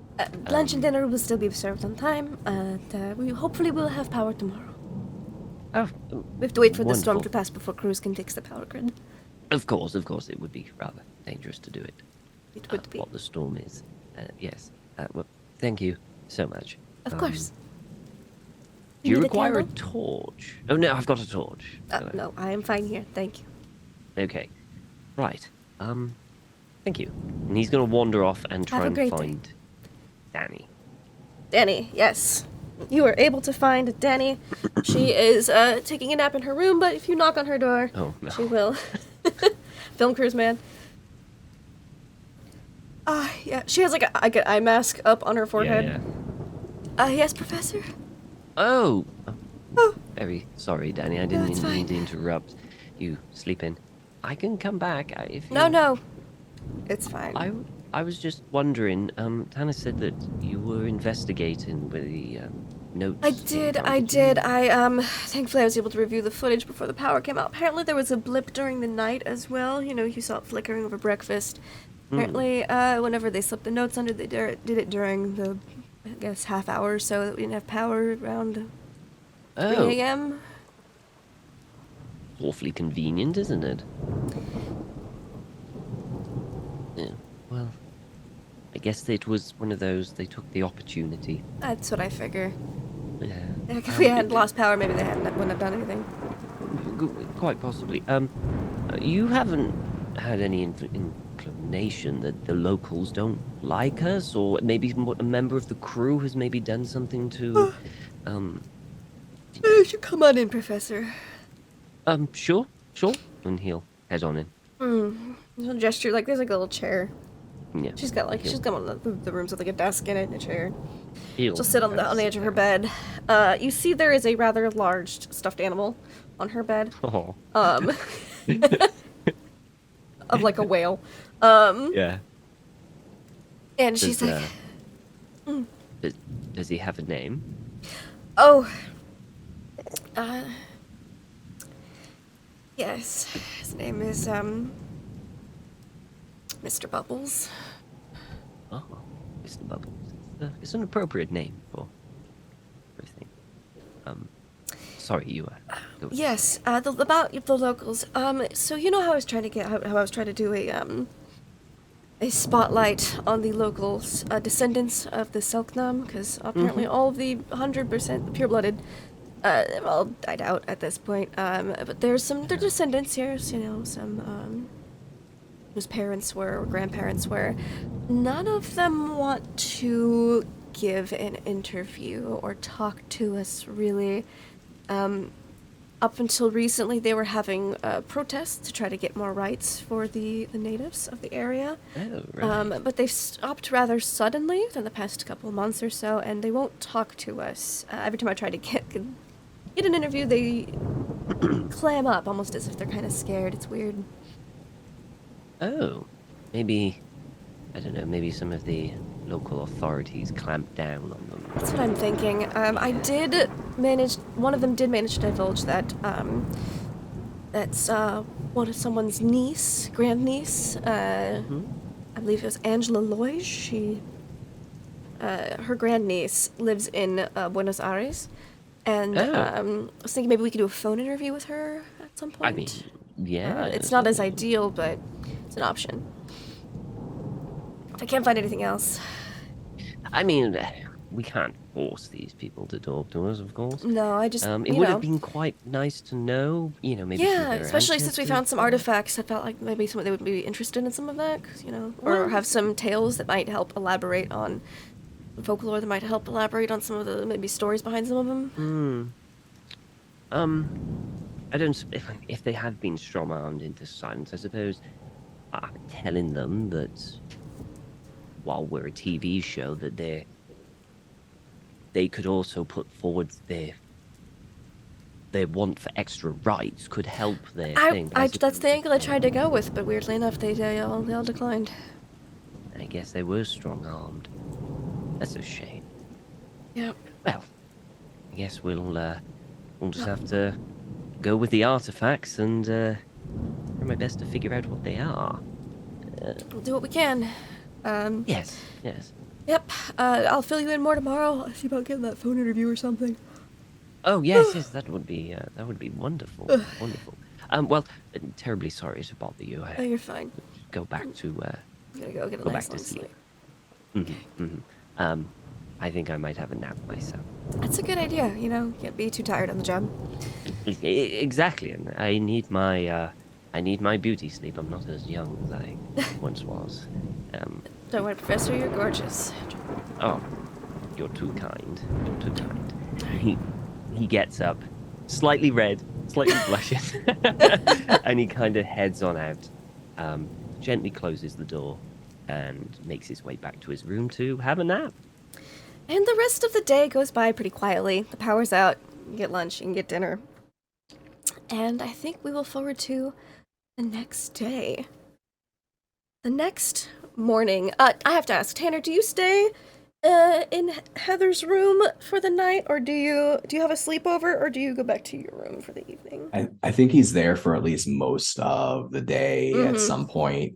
Lunch and dinner will still be served on time, and we hopefully will have power tomorrow. Oh, We have to wait for the storm wonderful. to pass before crews can fix the power grid. Of course, it would be rather dangerous to do it. It would be. What the storm is. Yes. Well, thank you so much. Of course. Do you need a require a candle? torch? Oh, no, I've got a torch. No, I am fine here. Thank you. Okay. Right. Thank you. And he's going to wander off and try Have a and great day. find Danny. Danny, yes. You were able to find Danny. She is taking a nap in her room, but if you knock on her door, Oh, no. she will. Film crews, man. Yeah. She has like an eye mask up on her forehead. Yeah. Yes, Professor? Oh. Oh. Very sorry, Danny. I didn't it's mean to fine. interrupt you sleeping. I can come back if you... No. It's fine. I was just wondering, Tana said that you were investigating with the notes. I did. Thankfully I was able to review the footage before the power came out. Apparently there was a blip during the night as well. You know, you saw it flickering over breakfast. Apparently, whenever they slipped the notes under, they did it during the, I guess, half hour or so that we didn't have power around 3 a.m. Awfully convenient, isn't it? Yeah, well, I guess it was one of those, they took the opportunity. That's what I figure. Yeah. Like, if we had lost power, maybe they wouldn't have done anything. Quite possibly. You haven't had any inclination that the locals don't like us, or maybe a member of the crew has maybe done something to, You should come on in, Professor. Sure, and he'll head on in. She'll gesture, like, there's like a little chair. Yeah. She's got one of the rooms with like a desk in it and a chair. He'll She'll sit on the edge of her bed. You see there is a rather large stuffed animal on her bed. Oh. Of like a whale. Yeah. And she's like, Does he have a name? oh, yes, his name is, Mr. Bubbles. Oh, Mr. Bubbles. It's an appropriate name for everything. Sorry, you go. Yes, about the locals. So you know how I was trying to how I was trying to do a spotlight on the locals, descendants of the Selknam, because apparently all of the 100% pure-blooded have all died out at this point. But their descendants here, you know, some whose parents were or grandparents were. None of them want to give an interview or talk to us really. Up until recently, they were having protests to try to get more rights for the natives of the area. Oh, right. But they've stopped rather suddenly within the past couple of months or so, and they won't talk to us. Every time I try to get an interview, they clam up, almost as if they're kind of scared. It's weird. Oh, maybe, I don't know, maybe some of the local authorities clamped down on them. That's what I'm thinking. One of them did manage to divulge that, that's, someone's niece, grandniece, I believe it was Angela Loige. Her grandniece lives in, Buenos Aires, and, I was thinking maybe we could do a phone interview with her at some point. I mean, yeah. It's not as ideal, but it's an option. If I can't find anything else. I mean, we can't force these people to talk to us, of course. No, I just, It would have been quite nice to know, you know, maybe. Yeah, especially since we found some artifacts. I felt like maybe they would be interested in some of that, 'cause, you know, or have some tales that might help elaborate on folklore that might help elaborate on some of the maybe stories behind some of them. I don't. If they have been strong-armed into silence, I suppose telling them that while we're a TV show, that they could also put forward their want for extra rights could help their thing. But That's the angle I tried to go with, but weirdly enough, they all declined. I guess they were strong-armed. That's a shame. Yeah. Well, I guess we'll just have to go with the artifacts and try my best to figure out what they are. We'll do what we can. Yes. Yep. I'll fill you in more tomorrow. I'll see about getting that phone interview or something. Oh yes, that would be wonderful. Wonderful. Well, terribly sorry to bother you. Oh, you're fine. Go back to I'm gonna go get a go nice back to long sleep. sleep. I think I might have a nap myself. That's a good idea. Can't be too tired on the job. Exactly, and I need my beauty sleep. I'm not as young as I once was. Don't worry, Professor. You're gorgeous. Oh, you're too kind. You're too kind. He gets up, slightly red, slightly blushes, and he kind of heads on out, gently closes the door, and makes his way back to his room to have a nap. And the rest of the day goes by pretty quietly. The power's out. You get lunch. You can get dinner. And I think we will forward to the next day. The next morning. I have to ask, Tanner, do you stay in Heather's room for the night, or do you have a sleepover, or do you go back to your room for the evening? I think he's there for at least most of the day. At some point,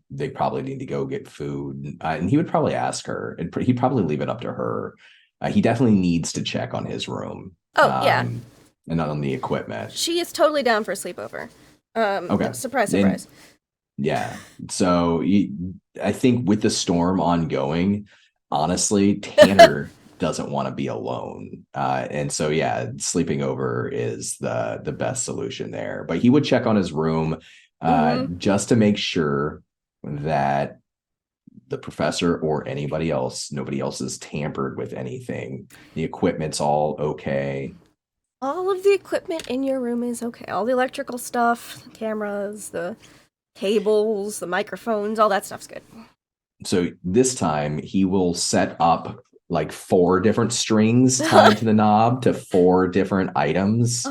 they probably need to go get food, and he would probably ask her, and he'd probably leave it up to her. He definitely needs to check on his room. Yeah, and not on the equipment. She is totally down for a sleepover. Okay, surprise. Yeah, so I think with the storm ongoing, honestly, Tanner doesn't want to be alone, and so sleeping over is the best solution there. But he would check on his room just to make sure that the professor or nobody else has tampered with anything. The equipment's all okay. All of the equipment in your room is okay. All the electrical stuff, the cameras, the cables, the microphones, all that stuff's good. So this time he will set up like 4 different strings tied to the knob to 4 different items.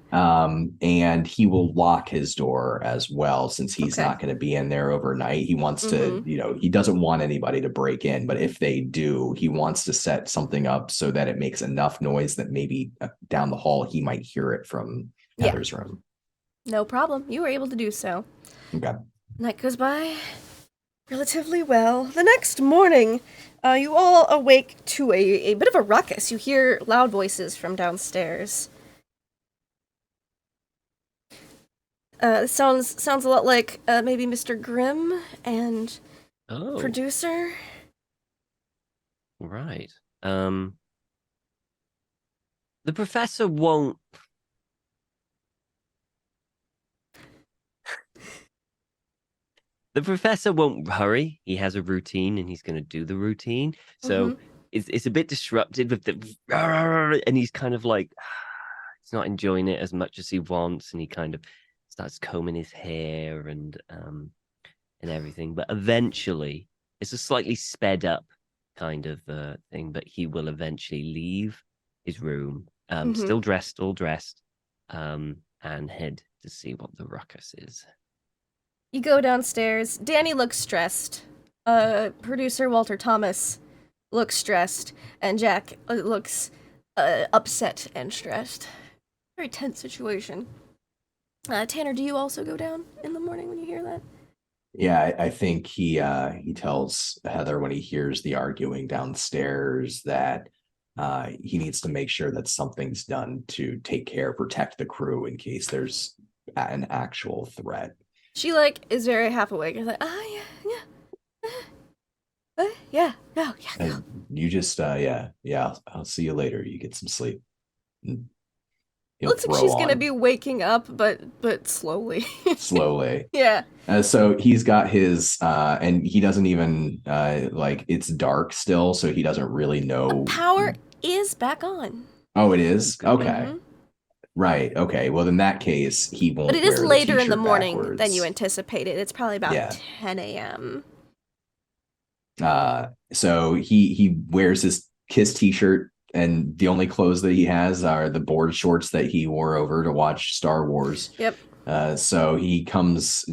And he will lock his door as well, since he's not going to be in there overnight. He wants to, he doesn't want anybody to break in, but if they do, he wants to set something up so that it makes enough noise that maybe down the hall he might hear it from Heather's room. No problem. You were able to do so. Okay. Night goes by relatively well. The next morning, you all awake to a bit of a ruckus. You hear loud voices from downstairs. Sounds a lot like maybe Mr. Grimm and producer. Right. The professor won't. The professor won't hurry. He has a routine, and he's going to do the routine. So it's a bit disrupted with the, and he's kind of like, he's not enjoying it as much as he wants, and he kind of starts combing his hair and everything. But eventually, it's a slightly sped up kind of thing. But he will eventually leave his room, still dressed, and head to see what the ruckus is. You go downstairs. Danny looks stressed. Producer Walter Thomas looks stressed, and Jack looks upset and stressed. Very tense situation. Tanner, do you also go down in the morning when you hear that? Yeah, I think he tells Heather when he hears the arguing downstairs that he needs to make sure that something's done to protect the crew in case there's an actual threat. She is very half awake. She's like, yeah. And you just I'll see you later. You get some sleep. Looks like she's gonna be waking up, but slowly. Slowly. Yeah. So he's got his and he doesn't even it's dark still, so he doesn't really know. The power is back on. Oh, it is? Okay. Right. Okay. Well, in that case, he But won't it is wear the later in the t-shirt morning than you backwards. anticipated. It's probably about Yeah. 10 a.m. So he wears his Kiss t-shirt, and the only clothes that he has are the board shorts that he wore over to watch Star Wars. Yep. So he comes,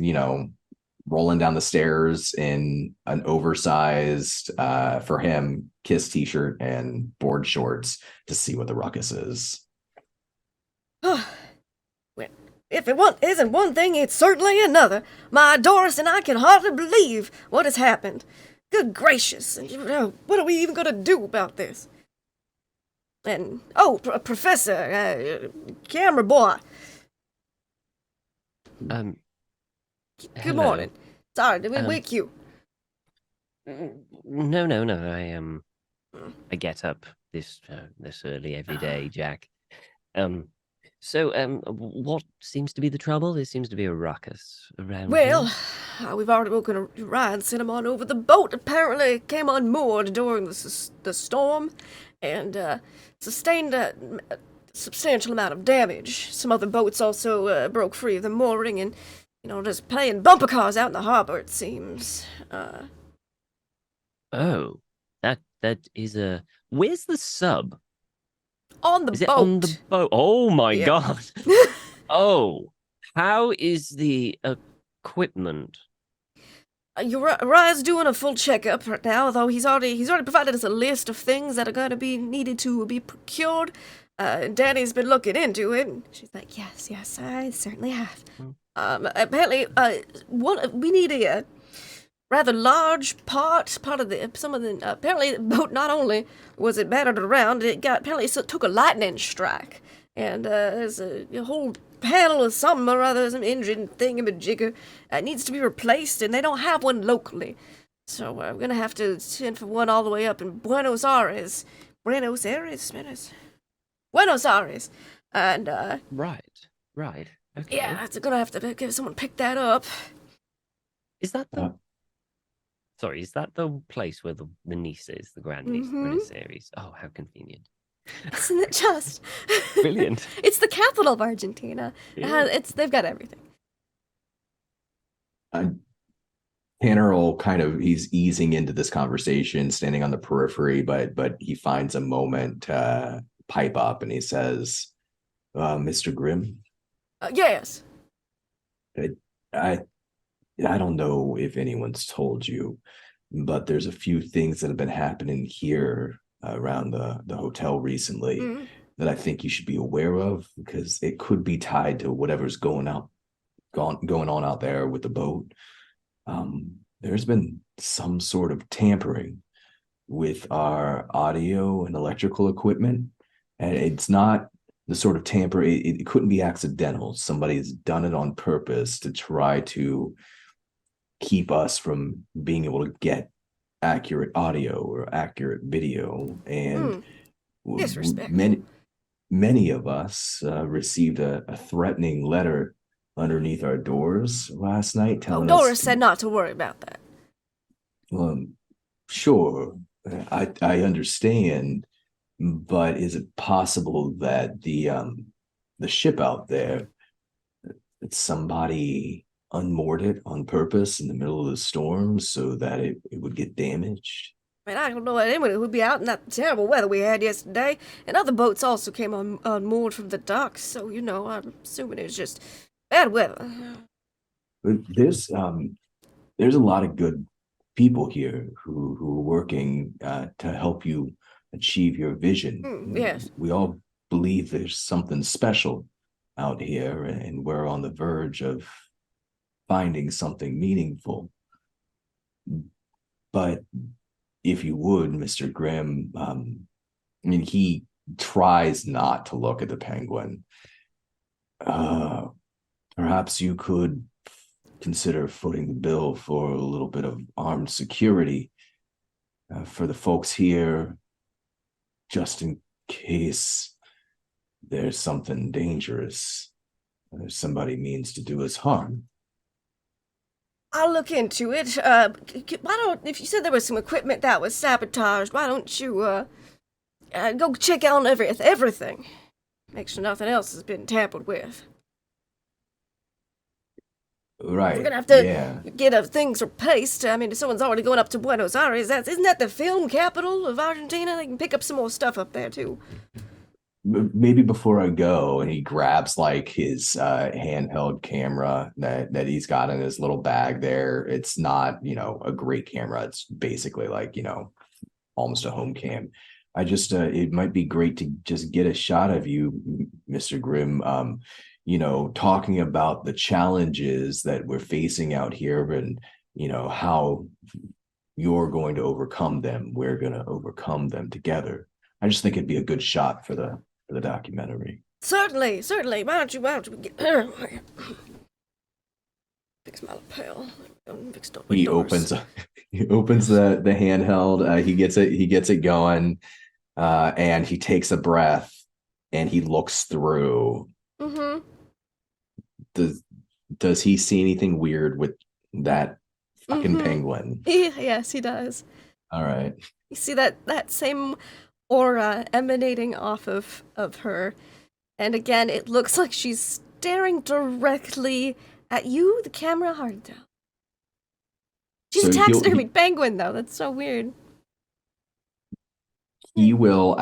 rolling down the stairs in an oversized, for him, Kiss t-shirt and board shorts to see what the ruckus is. If isn't one thing, it's certainly another. My Doris and I can hardly believe what has happened. Good gracious, what are we even going to do about this? And, Professor, camera boy, Um, good hello. morning. Sorry, did we wake you? No, no, no. I get up this early every day, Jack. What seems to be the trouble? There seems to be a ruckus around Well, here. we've already woken Ryan, sent him on over. The boat apparently came unmoored during the storm and sustained a substantial amount of damage. Some other boats also broke free of the mooring and, just playing bumper cars out in the harbor, it seems. Oh, that is a. Where's the sub? On the Is it boat. on the boat? Oh my Yeah. god! Oh, how is the equipment? Uriah's doing a full checkup right now, though he's already provided us a list of things that are going to be needed to be procured. Danny's been looking into it. And she's like, yes, I certainly have. Apparently, we need a rather large part of apparently the boat not only was it battered around, apparently it took a lightning strike. And there's a whole panel of something or other, some engine thingamajigger, needs to be replaced, and they don't have one locally. So we're gonna have to send for one all the way up in Buenos Aires. And, Right. Okay. yeah, it's gonna have to get someone pick that up. Is that the? Sorry, is that the place where the niece is, the grand niece, the British series? Oh, how convenient! Isn't it just? Brilliant. It's the capital of Argentina. Yeah. They've got everything. Tanner will he's easing into this conversation, standing on the periphery, but he finds a moment to pipe up and he says, Mr. Grimm? Yes. I don't know if anyone's told you, but there's a few things that have been happening here around the hotel recently that I think you should be aware of, because it could be tied to whatever's going on out there with the boat. There's been some sort of tampering with our audio and electrical equipment, and it's not the sort of tamper. It couldn't be accidental. Somebody's done it on purpose to try to keep us from being able to get accurate audio or accurate video. And disrespectful. Many of us received a threatening letter underneath our doors last night telling us. Doris said not to worry about that. Sure, I understand, but is it possible that the ship out there, that somebody unmoored it on purpose in the middle of the storm so that it would get damaged? I mean, I don't know anyone who would be out in that terrible weather we had yesterday, and other boats also came unmoored from the docks, so, I'm assuming it was just bad weather. There's a lot of good people here who are working to help you achieve your vision. Yes. We all believe there's something special out here, and we're on the verge of finding something meaningful. But if you would, Mr. Grimm, he tries not to look at the penguin. Perhaps you could consider footing the bill for a little bit of armed security for the folks here, just in case there's something dangerous, or somebody means to do us harm. I'll look into it. If you said there was some equipment that was sabotaged, why don't you, go check out everything? Make sure nothing else has been tampered with. Right. We're gonna have to Yeah. get things replaced. I mean, if someone's already going up to Buenos Aires, isn't that the film capital of Argentina? They can pick up some more stuff up there, too. Maybe before I go, and he grabs like his handheld camera that he's got in his little bag there. It's not, a great camera. It's basically like, almost a home cam. I just it might be great to just get a shot of you, Mr. Grimm, talking about the challenges that we're facing out here and how you're going to overcome them. We're going to overcome them together. I just think it'd be a good shot for the documentary. Certainly. Why don't we get... Fix my lapel. Fix the He windows. opens the handheld. He gets it going, and he takes a breath and he looks through. Mm-hmm. Does he see anything weird with that fucking penguin? Yes, he does. All right. You see that same aura emanating off of her. And again, it looks like she's staring directly at you, the camera. Hard to tell. She's So a taxidermied penguin, though. That's so weird. He will,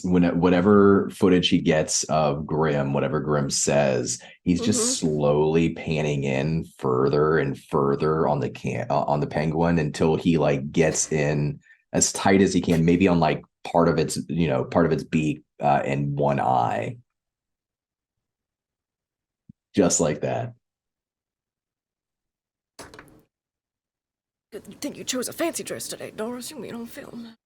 whatever footage he gets of Grimm, whatever Grimm says, he's just slowly panning in further and further on the penguin until he like gets in as tight as he can, maybe on like part of its beak and one eye, just like that. Good thing you chose a fancy dress today, Doris. You mean on film.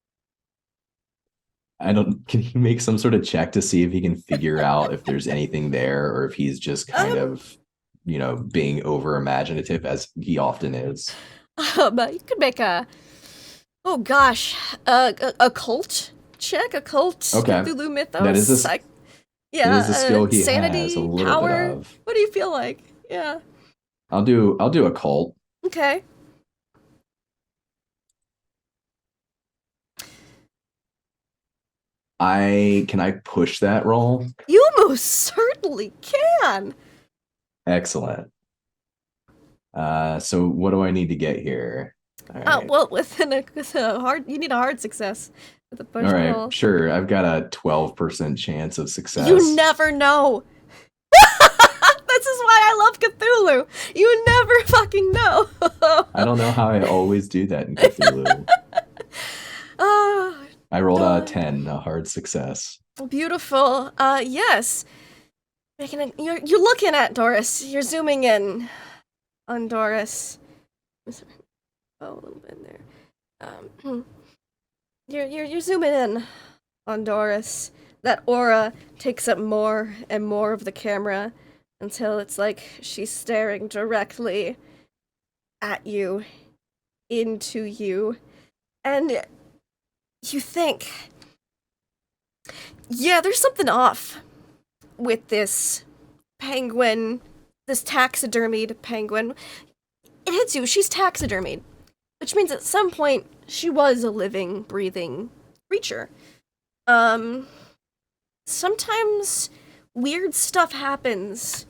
Can he make some sort of check to see if he can figure out if there's anything there or if he's just kind of, being over imaginative as he often is? But you could make a cult check, a cult Cthulhu mythos. That is a skill he sanity, has a little power. bit of. What do you feel like? Yeah. I'll do a cult. Okay. Can I push that roll? You most certainly can. Excellent. So what do I need to get here? Right. Well, with a hard, you need a hard success with a push roll. All right, sure. I've got a 12% chance of success. You never know. This is why I love Cthulhu. You never fucking know. I don't know how I always do that in Cthulhu. I rolled a 10, a hard success. Beautiful. Yes. You're looking at Doris. You're zooming in on Doris. Oh, a little bit there. You're zooming in on Doris. That aura takes up more and more of the camera until it's like she's staring directly at you, into you, and you think, yeah, there's something off with this penguin, this taxidermied penguin. It hits you, she's taxidermied, which means at some point she was a living, breathing creature. Sometimes weird stuff happens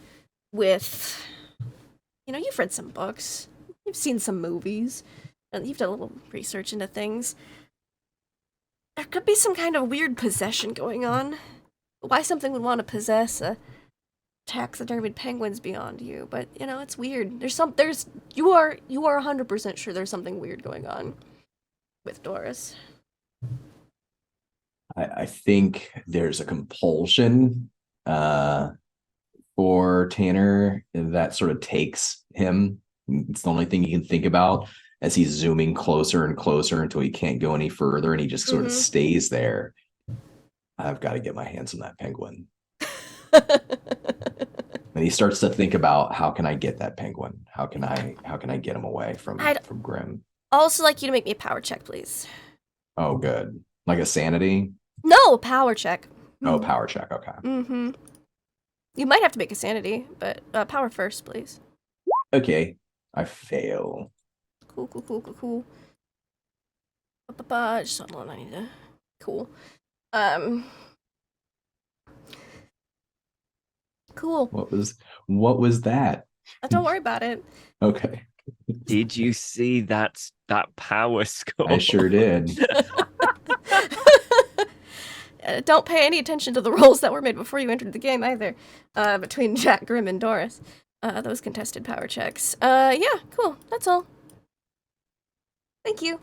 with, you've read some books, you've seen some movies, and you've done a little research into things. There could be some kind of weird possession going on. Why something would want to possess a taxidermied penguin's beyond you, but it's weird. You are 100% sure there's something weird going on with Doris. I think there's a compulsion for Tanner that sort of takes him. It's the only thing he can think about as he's zooming closer and closer until he can't go any further, and he just sort of stays there. I've got to get my hands on that penguin. And he starts to think about, how can I get that penguin? How can I get him away from Grimm? Also like you to make me a power check, please. Oh, good. Like a sanity? No, power check. Oh, power check. Okay. Mm-hmm. You might have to make a sanity, but power first, please. Okay. I fail. Cool. Just hold on, I need to... Cool. Cool. What was that? Don't worry about it. Okay. Did you see that power score? I sure did. Don't pay any attention to the rolls that were made before you entered the game either. Between Jack, Grimm, and Doris. Those contested power checks. Yeah, cool. That's all. Thank you.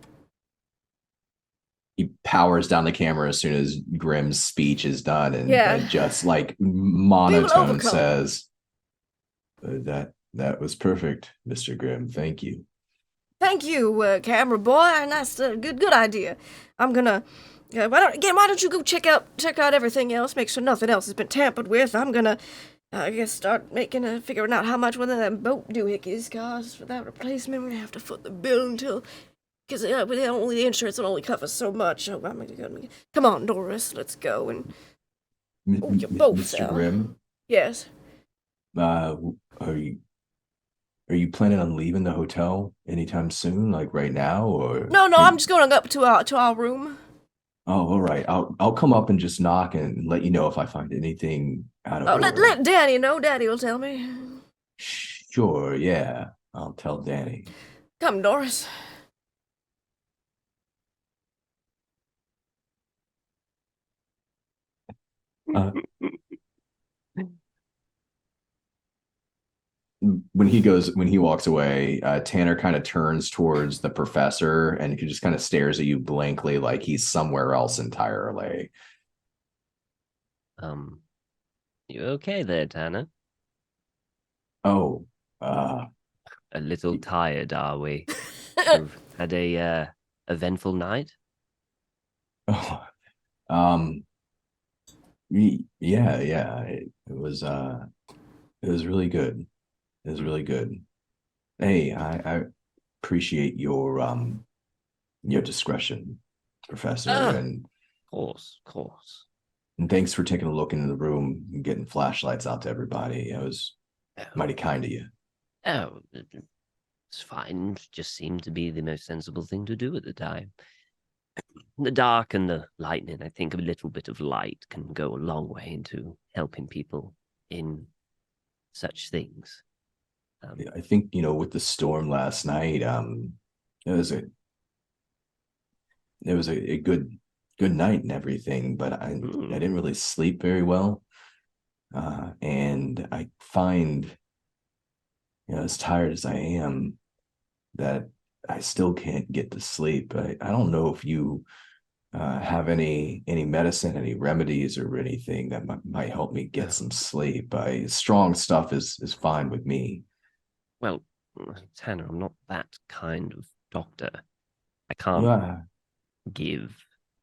He powers down the camera as soon as Grimm's speech is done, and Yeah. just like We will monotone overcome. says, "That was perfect, Mr. Grimm. Thank you." Thank you, camera boy. Nice, good idea. I'm gonna. Why don't you go check out everything else? Make sure nothing else has been tampered with. I'm gonna, I guess, start figuring out how much one of them boat doohickeys costs for that replacement. We're gonna have to foot the bill until, because the insurance will only cover so much. So I'm gonna come on, Doris, let's go. And you both Mr. fell. Grimm, Yes. are you planning on leaving the hotel anytime soon, like right now, or? No, I'm just going up to our room. Oh, all right. I'll come up and just knock and let you know if I find anything out of order. Let Danny know. Daddy will tell me. Sure, yeah. I'll tell Danny. Come, Doris. Uh, when he walks away, Tanner kind of turns towards the professor and he just kind of stares at you blankly, like he's somewhere else entirely. You okay there, Tanner? Oh, A little tired, are we? We've had a eventful night. oh, yeah. It was really good. It was really good. Hey, I appreciate your discretion, Professor, and Of course. thanks for taking a look into the room and getting flashlights out to everybody. It was mighty kind of you. Oh, it's fine. Just seemed to be the most sensible thing to do at the time. The dark and the lightning, I think a little bit of light can go a long way into helping people in such things. I think, with the storm last night, it was a good night and everything, but I didn't really sleep very well. And I find, as tired as I am, that I still can't get to sleep. I don't know if you have any medicine, any remedies or anything that might help me get some sleep. Strong stuff is fine with me. Well, Tanner, I'm not that kind of doctor. I can't give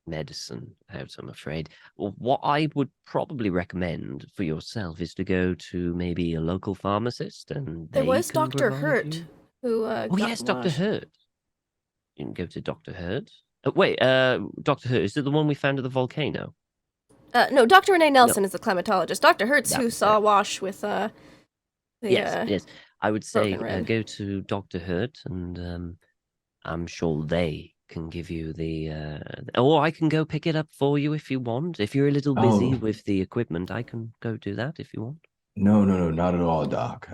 medicine out, I'm afraid. What I would probably recommend for yourself is to go to maybe a local pharmacist, and There was can Dr. provide Hurt, you... who yes, Dr. Hurt. You can go to Dr. Hurt. Wait, Dr. Hurt, is it the one we found at the volcano? No, Dr. Renee Nelson is the climatologist. Dr. Hurt's That who was saw it. Wash with Yes. I would say broken rib. go to Dr. Hurt, and I'm sure they can give you the... or I can go pick it up for you if you want. If you're a little busy with the equipment, I can go do that if you want. No, not at all, Doc.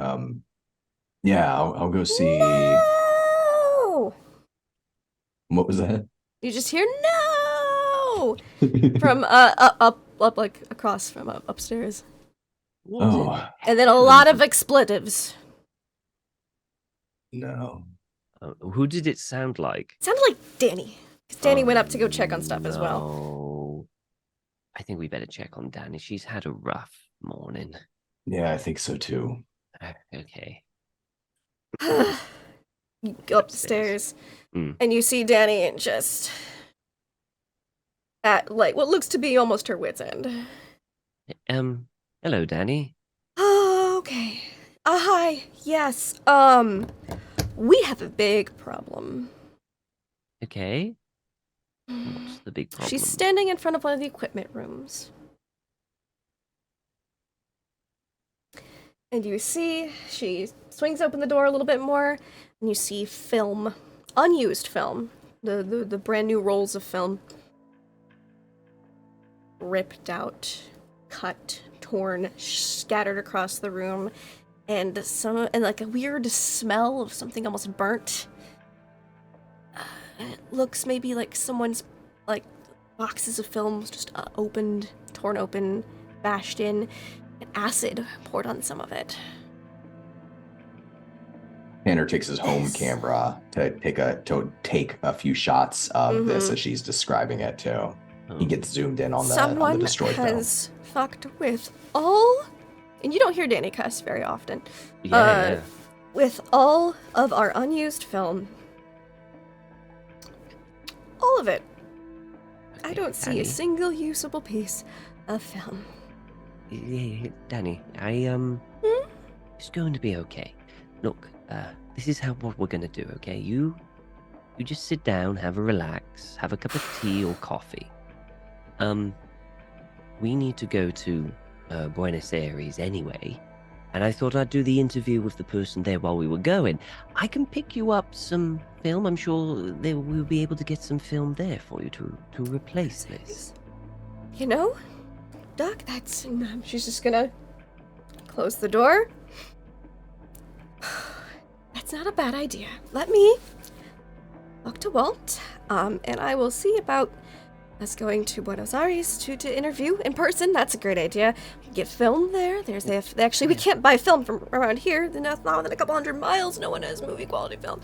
Yeah, I'll go see. No! What was that? You just hear no from up like across from upstairs. Oh, And then a lot of expletives. no. Who did it sound like? It sounded like Danny. 'Cause Danny went up to go check on stuff as well. No. I think we better check on Danny. She's had a rough morning. Yeah, I think so too. Okay. You go up the stairs, and you see Danny and just at like what looks to be almost her wit's end. Hello, Danny. Oh, okay. Hi. Yes. We have a big problem. Okay. What's the big problem? She's standing in front of one of the equipment rooms. And you see, she swings open the door a little bit more, and you see film. Unused film. The brand new rolls of film. Ripped out, cut, torn, scattered across the room, and like a weird smell of something almost burnt. It looks maybe like someone's like boxes of films just opened, torn open, bashed in, and acid poured on some of it. Tanner takes his home camera to take a few shots of this as she's describing it too. He gets zoomed in on the destroyed film. Someone has fucked with all, and you don't hear Danny cuss very often. Yeah. With all of our unused film. All of it. I don't see a single usable piece of film. Yeah, Danny, it's going to be okay. Look, this is what we're gonna do, okay? You just sit down, have a relax, have a cup of tea or coffee. We need to go to Buenos Aires anyway, and I thought I'd do the interview with the person there while we were going. I can pick you up some film. I'm sure we'll be able to get some film there for you to replace this. You know, Doc, she's just gonna close the door. That's not a bad idea. Let me talk to Walt, and I will see about us going to Buenos Aires to interview in person. That's a great idea. We can get film there. Actually, we can't buy film from around here. Not within a couple hundred miles. No one has movie quality film.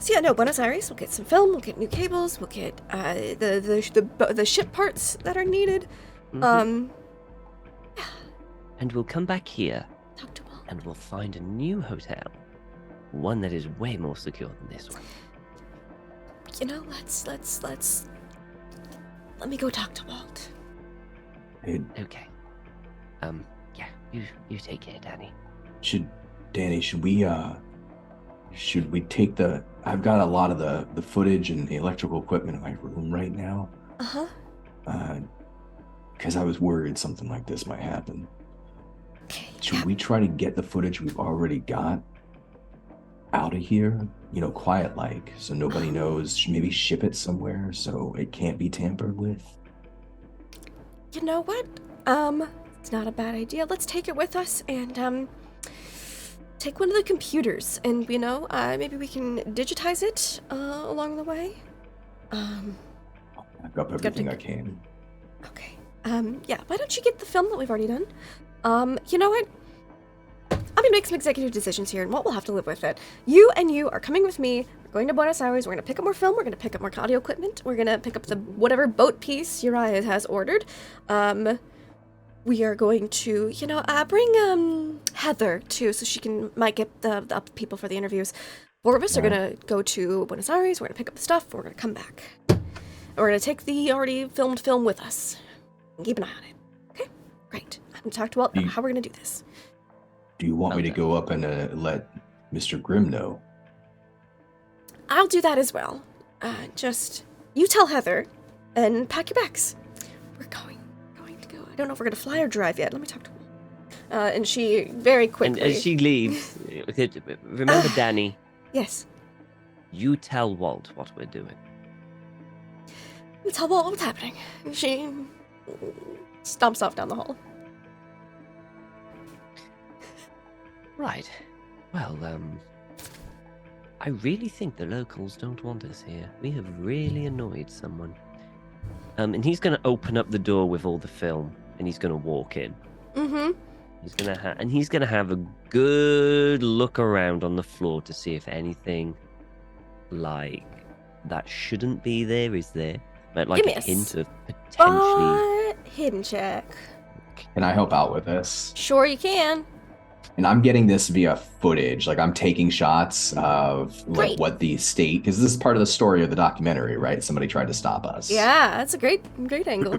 So yeah, no, Buenos Aires. We'll get some film. We'll get new cables. We'll get the ship parts that are needed. Mm-hmm. And we'll come back here. Talk to Walt. And we'll find a new hotel. One that is way more secure than this one. You know, let's let me go talk to Walt. Okay. Yeah, you take care, Danny. Should we take I've got a lot of the footage and the electrical equipment in my room right now. Uh-huh. Because I was worried something like this might happen. Okay. Should we try to get the footage we've already got out of here, quiet like, so nobody knows? Maybe ship it somewhere so it can't be tampered with? You know what? It's not a bad idea. Let's take it with us and take one of the computers and maybe we can digitize it along the way. I've got everything I can. Okay. Yeah, why don't you get the film that we've already done? You know what? I'm gonna make some executive decisions here, and Walt will have to live with it. You are coming with me. We're going to Buenos Aires. We're gonna pick up more film. We're gonna pick up more audio equipment. We're gonna pick up the whatever boat piece Uriah has ordered. We are going to, bring Heather too, so she might get the people for the interviews. 4 of us are gonna go to Buenos Aires. We're gonna pick up the stuff. We're gonna come back. And we're gonna take the already filmed film with us. And keep an eye on it. Okay, great. I'm gonna talk to Walt about how we're gonna do this. Do you want me to go up and let Mr. Grimm know? I'll do that as well. Just, you tell Heather, and pack your bags. We're going to go. I don't know if we're going to fly or drive yet. Let me talk to her. And she very quickly... And as she leaves, remember Danny? Yes. You tell Walt what we're doing. You tell Walt what's happening. And she stomps off down the hall. Right. Well, I really think the locals don't want us here. We have really annoyed someone. And he's going to open up the door with all the film, and he's going to walk in. Mm-hmm. He's going to have a good look around on the floor to see if anything like that shouldn't be there is there. Like a hint of potentially... hidden check. Can I help out with this? Sure you can. And I'm getting this via footage. Like, I'm taking shots of what the state, because this is part of the story of the documentary, right? Somebody tried to stop us. Yeah, that's a great angle.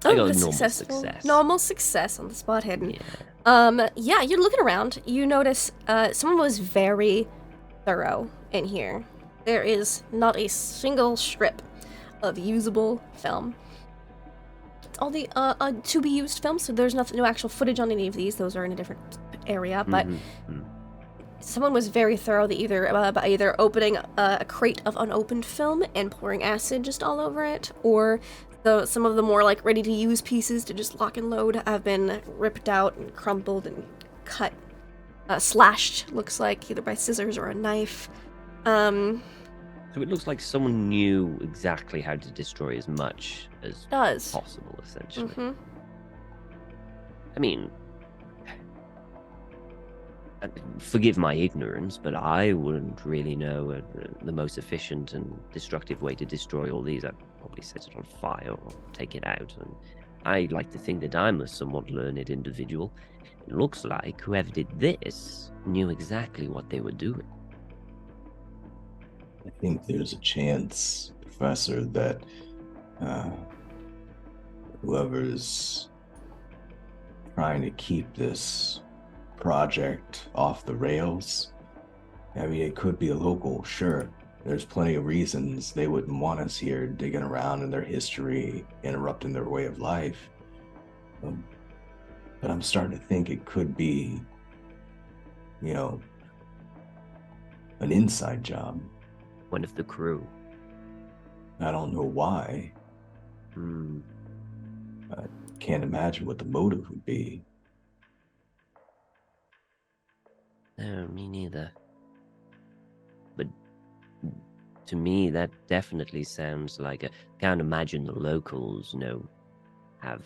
I got normal success. Normal success on the spot hidden. Yeah, you're looking around. You notice someone was very thorough in here. There is not a single strip of usable film. It's all the to-be-used films, so there's no actual footage on any of these. Those are in a different area, but someone was very thorough. By either opening a crate of unopened film and pouring acid just all over it, or Some of the more like ready to use pieces to just lock and load have been ripped out and crumpled and cut, slashed. Looks like either by scissors or a knife. So it looks like someone knew exactly how to destroy as much as Does. possible, essentially. Mm-hmm. I mean, forgive my ignorance, but I wouldn't really know the most efficient and destructive way to destroy all these. I'd probably set it on fire or take it out. And I like to think that I'm a somewhat learned individual. It looks like whoever did this knew exactly what they were doing. I think there's a chance, Professor, that whoever's trying to keep this project off the rails, I mean, it could be a local, sure. There's plenty of reasons they wouldn't want us here digging around in their history, interrupting their way of life. But I'm starting to think it could be, an inside job. One of the crew. I don't know why. I can't imagine what the motive would be. No, me neither. But to me, that definitely sounds like I can't imagine the locals, have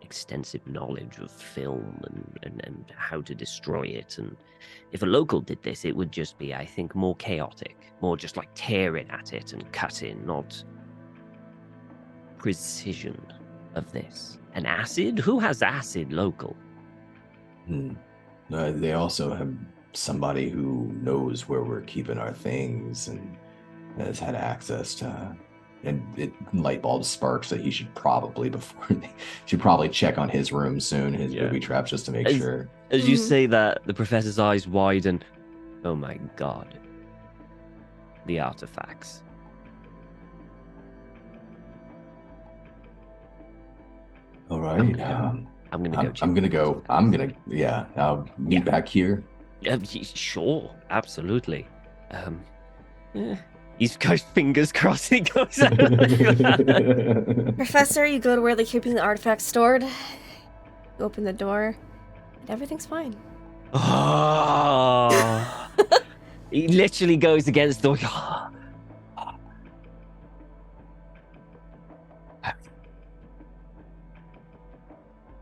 extensive knowledge of film and how to destroy it. And if a local did this, it would just be, I think, more chaotic, more just like tearing at it and cutting, not precision of this. And acid? Who has acid local? They also have somebody who knows where we're keeping our things and has had access to, and light bulb sparks that he should probably check on his room soon, his booby traps, just to make sure. As you say that, the professor's eyes widen. Oh my god. The artifacts. All right. I'm gonna go. I'll meet back here. Sure, absolutely. He's got fingers crossed. He goes out like that. Professor, you go to where they're keeping the artifacts stored. You open the door, and everything's fine. Oh. He literally goes against the.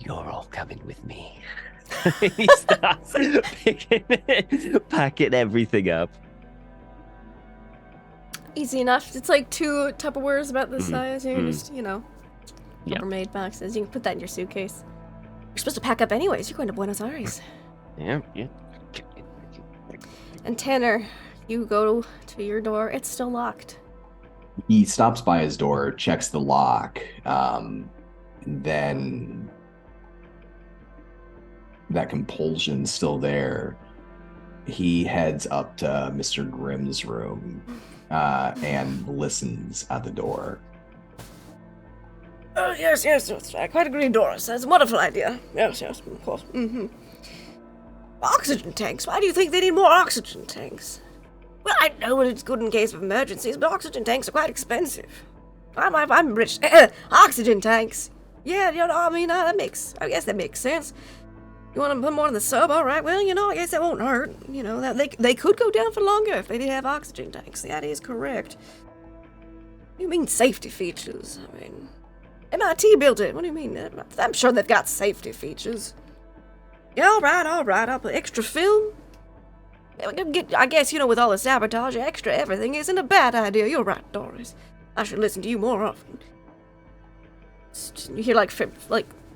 You're all coming with me. He starts packing everything up. Easy enough. It's like 2 Tupperwares about this size. You just, Rubbermaid boxes. You can put that in your suitcase. You're supposed to pack up anyways. You're going to Buenos Aires. Yeah. And Tanner, you go to your door. It's still locked. He stops by his door, checks the lock, and then that compulsion's still there. He heads up to Mr. Grimm's room and listens at the door. Oh, yes, I quite agree, Doris. That's a wonderful idea. Yes, of course. Oxygen tanks. Why do you think they need more oxygen tanks? Well, I know it's good in case of emergencies, but oxygen tanks are quite expensive. I'm rich. Oxygen tanks. Yeah, I guess that makes sense. You want to put more in the sub? All right, well, I guess that won't hurt. They could go down for longer if they did have oxygen tanks. That is correct. You mean safety features? I mean, MIT built it. What do you mean? I'm sure they've got safety features. Yeah, all right. I'll put extra film. I guess, with all the sabotage, extra everything isn't a bad idea. You're right, Doris. I should listen to you more often. You hear,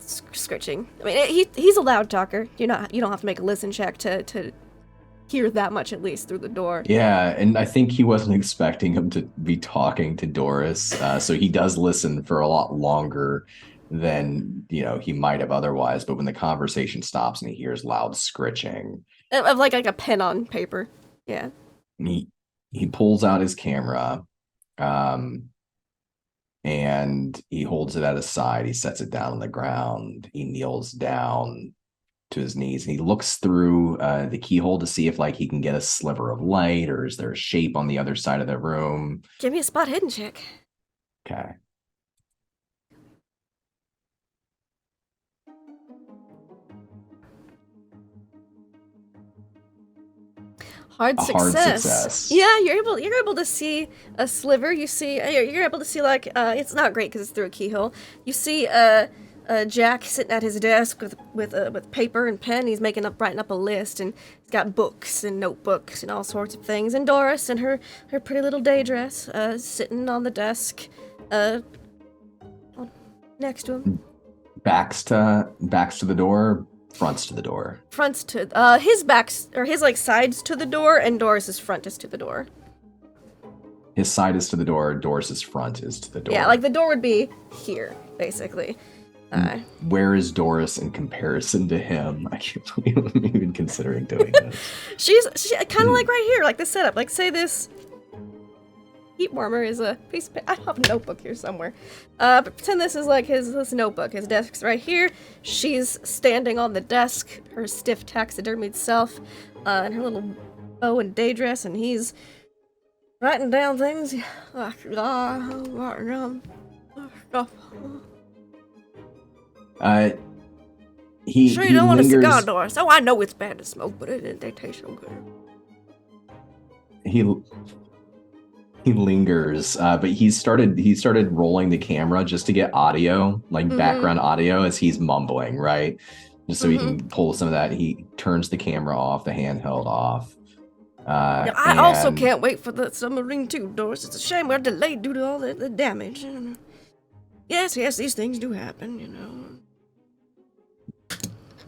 scritching. I mean, he's a loud talker. You don't have to make a listen check to hear that much, at least, through the door. Yeah, and I think he wasn't expecting him to be talking to Doris, so he does listen for a lot longer than, he might have otherwise. But when the conversation stops and he hears loud scritching... Of like a pen on paper. Yeah. He pulls out his camera, and he holds it at his side. He sets it down on the ground. He kneels down to his knees, and he looks through the keyhole to see if he can get a sliver of light, or is there a shape on the other side of the room. Give me a spot hidden check. Okay. Hard A hard success. success. Yeah, you're able to see a sliver. You see you're able to see like it's not great because it's through a keyhole. You see Jack sitting at his desk with paper and pen. He's writing up a list, and he's got books and notebooks and all sorts of things. And Doris in her pretty little day dress, sitting on the desk, next to him. Backs to the door, fronts to the door. Fronts to his backs or his like sides to the door, and Doris's front is to the door. His side is to the door, Doris's front is to the door. Yeah, like the door would be here, basically. Where is Doris in comparison to him? I can't believe I'm even considering doing this. She's kind of like right here, like the setup. Like say this heat warmer is a piece of I have a notebook here somewhere. But pretend this is like his notebook. His desk's right here. She's standing on the desk, her stiff taxidermied self, in her little bow and day dress, and he's writing down things. He Sure you don't want a lingers, cigar, Doris. Oh, I know it's bad to smoke, but they taste so good. He lingers, but he started rolling the camera just to get audio, like background audio, as he's mumbling, right? Just so he can pull some of that. He turns the camera off, the handheld off. I also can't wait for the submarine too, Doris. It's a shame we're delayed due to all the damage. Yes, these things do happen, you know.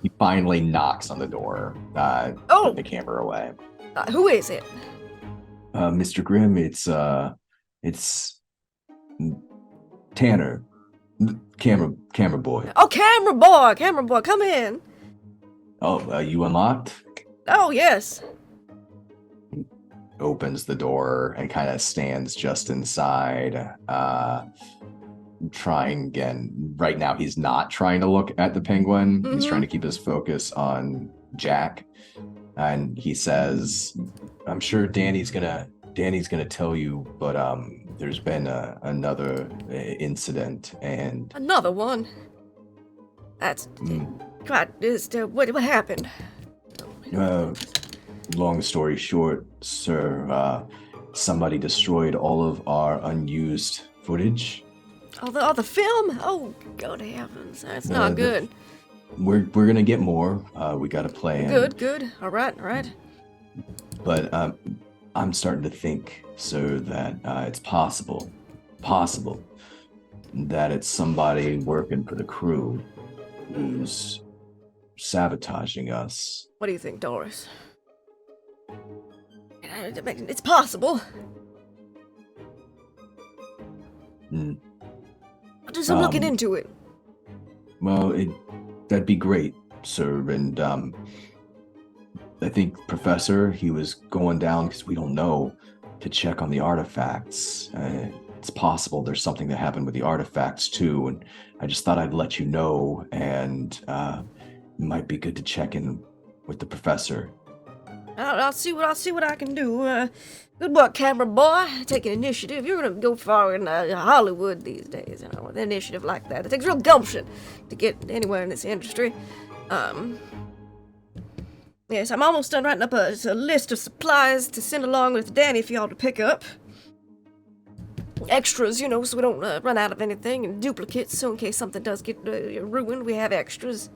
He finally knocks on the door, put the camera away. Who is it? Mr. Grimm, it's Tanner, camera boy. Oh, camera boy, come in. Oh, you unlocked? Oh, yes. Opens the door and kind of stands just inside, trying again. Right now, he's not trying to look at the penguin. He's trying to keep his focus on Jack. And he says, I'm sure Danny's gonna tell you, but there's been another incident, and Another one. That's God. What happened? long story short, sir, somebody destroyed all of our unused footage. All the film? Oh, good heavens, that's not good. We're gonna get more. We got a plan. Good. All right. But I'm starting to think, sir, that it's possible that it's somebody working for the crew who's sabotaging us. What do you think, Doris? It's possible. I'll do some looking into it. Well, that'd be great, sir. And I think Professor, he was going down, because we don't know, to check on the artifacts. It's possible there's something that happened with the artifacts too, and I just thought I'd let you know, and it might be good to check in with the professor. I'll see what I can do. Good work, camera boy. Taking initiative. You're gonna go far in Hollywood these days, you know, with an initiative like that. It takes real gumption to get anywhere in this industry. Yes, I'm almost done writing up a list of supplies to send along with Danny for y'all to pick up. Extras, you know, so we don't run out of anything, and duplicates, so in case something does get ruined, we have extras.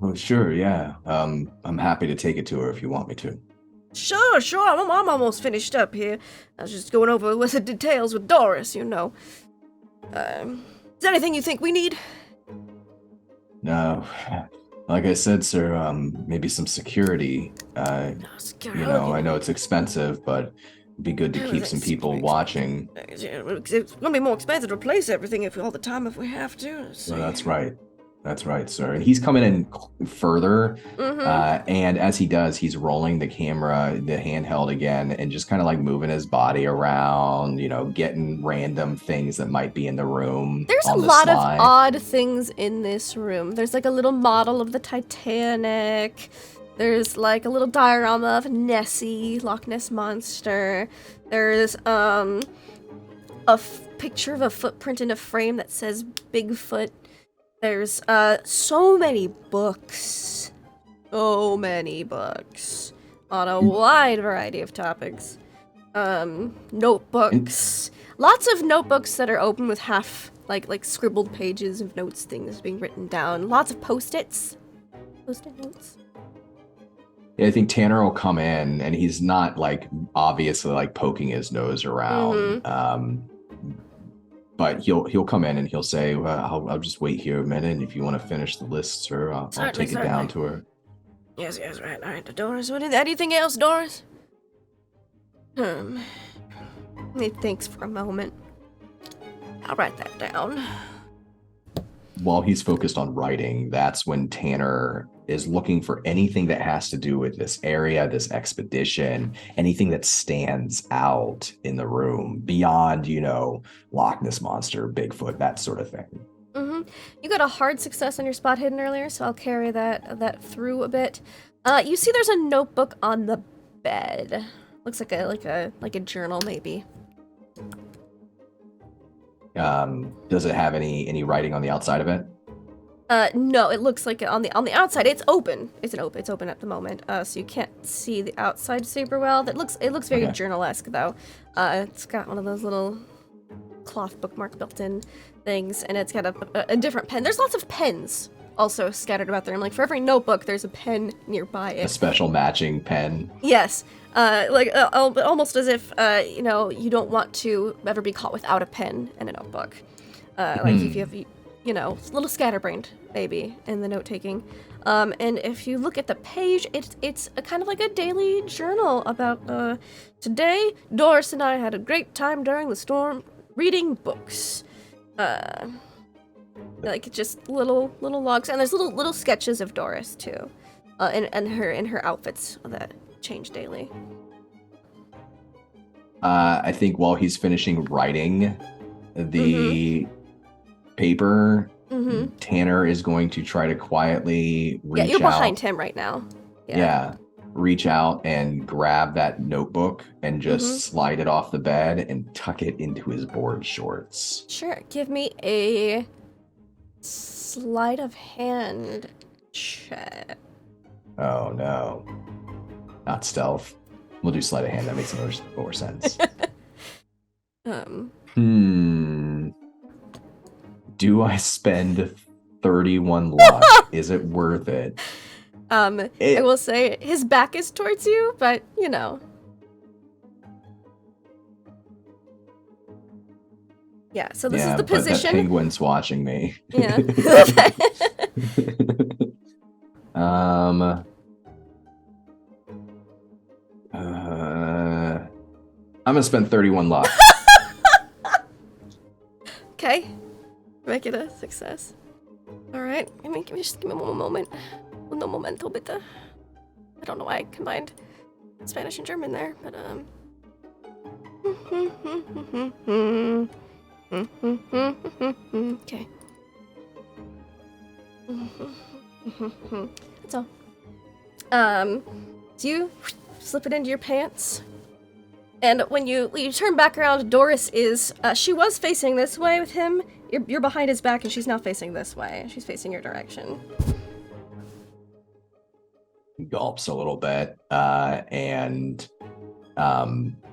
Oh, sure, yeah. I'm happy to take it to her if you want me to. Sure, I'm almost finished up here. I was just going over with the details with Doris, you know. Is there anything you think we need? No. Like I said, sir, maybe some security. Security. You know, I know it's expensive, but it'd be good to keep some people watching. It's gonna be more expensive to replace everything all the time if we have to. So that's right. That's right, sir. And he's coming in further, and as he does, he's rolling the camera, the handheld again, and just kind of like moving his body around, you know, getting random things that might be in the room. There's a lot of odd things in this room. There's like a little model of the Titanic. There's like a little diorama of Nessie, Loch Ness Monster. There's picture of a footprint in a frame that says Bigfoot. There's so many books. So many books. on a wide variety of topics. Notebooks. Lots of notebooks that are open with half, like scribbled pages of notes, things being written down. Lots of Post-its. Post-it notes. Yeah, I think Tanner will come in, and he's not like obviously like poking his nose around. But he'll come in and he'll say, well, I'll just wait here a minute. And if you want to finish the list, sir, I'll take it down to her. Yes, right. All right, Doris. Anything else, Doris? He thinks for a moment. I'll write that down. While he's focused on writing, that's when Tanner is looking for anything that has to do with this area, this expedition, anything that stands out in the room beyond, Loch Ness Monster, Bigfoot, that sort of thing. You got a hard success on your spot hidden earlier, so I'll carry that through a bit. You see there's a notebook on the bed. Looks like a journal, maybe. Does it have any writing on the outside of it? No, it looks like on the outside it's open. It's open at the moment. So you can't see the outside super well. It looks very journal-esque though. It's got one of those little cloth bookmark built-in things, and it's got a different pen. There's lots of pens also scattered about there. And like for every notebook, there's a pen nearby it. A special matching pen. Yes. Almost as if you don't want to ever be caught without a pen and a notebook. Like if you have a little scatterbrained maybe in the note-taking. And if you look at the page, it's a kind of like a daily journal about today, Doris and I had a great time during the storm reading books. Like just little logs, and there's little sketches of Doris too, and her outfits that change daily. I think while he's finishing writing the paper, Tanner is going to try to quietly reach out. Yeah, you're behind him right now. Yeah. Reach out and grab that notebook and just slide it off the bed and tuck it into his board shorts. Sure. Give me a sleight of hand check. Oh no. Not stealth. We'll do sleight of hand. That makes more sense. Do I spend 31 luck? Is it worth it? I will say his back is towards you, but Yeah, so this is the position. But the penguin's watching me. Yeah. I'm gonna spend 31 luck. Okay. Make it a success. Alright, just give me one moment. Un momento, bitte. I don't know why I combined Spanish and German there, but okay. That's all. So you slip it into your pants, and when you turn back around, Doris is she was facing this way with him. You're behind his back, and she's now facing this way. She's facing your direction. Gulps a little bit and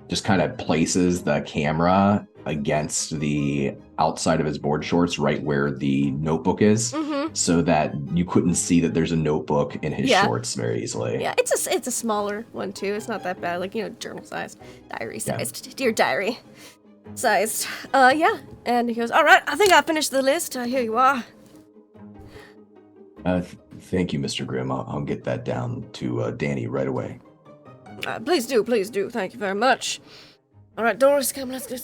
just kind of places the camera against the outside of his board shorts right where the notebook is, so that you couldn't see that there's a notebook in his shorts very easily. Yeah, it's a smaller one too. It's not that bad, like journal sized, diary sized, dear diary sized. Yeah, and he goes, all right, I think I finished the list. Here you are. Thank you, Mr. Grimm. I'll get that down to Danny right away. Please do. Thank you very much. All right, Doris, come. Let's get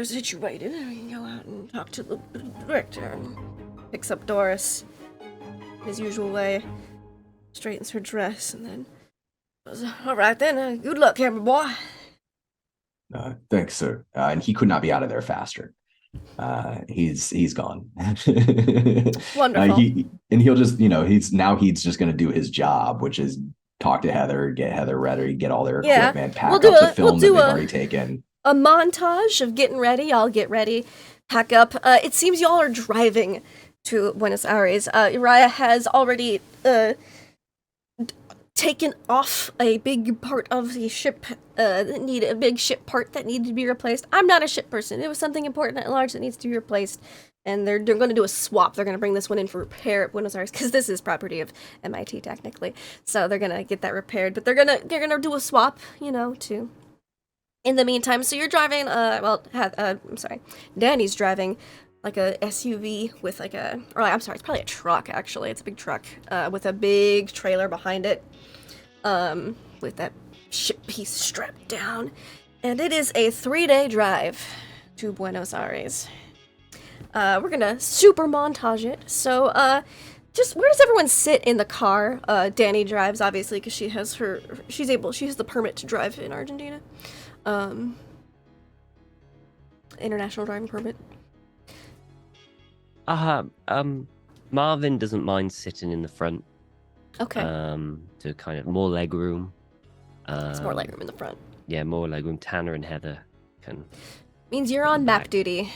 situated. We can go out and talk to the director. Picks up Doris, in his usual way, straightens her dress, and then goes, all right then. Good luck, camera boy. Thanks, sir. And he could not be out of there faster. He's gone. Wonderful. He'll just, he's just going to do his job, which is talk to Heather, get Heather ready, get all their equipment, pack up the film that they've already taken. A montage of getting ready. I'll get ready, pack up. It seems y'all are driving to Buenos Aires. Uriah has already taken off a big part of the ship, a big ship part that needed to be replaced. I'm not a ship person. It was something important at large that needs to be replaced. And they're going to do a swap. They're going to bring this one in for repair at Buenos Aires, because this is property of MIT technically. So they're going to get that repaired. But they're gonna do a swap, to. In the meantime, so you're driving. I'm sorry, Danny's driving like a SUV with it's probably a truck actually. It's a big truck with a big trailer behind it, with that ship piece strapped down, and it is a 3-day drive to Buenos Aires. We're gonna super montage it. So, just where does everyone sit in the car? Danny drives, obviously, because she has the permit to drive in Argentina. International driving permit. Marvin doesn't mind sitting in the front. Okay. To kind of more leg room. It's more legroom in the front. Yeah, more leg room. Tanner and Heather can. Means you're on map duty.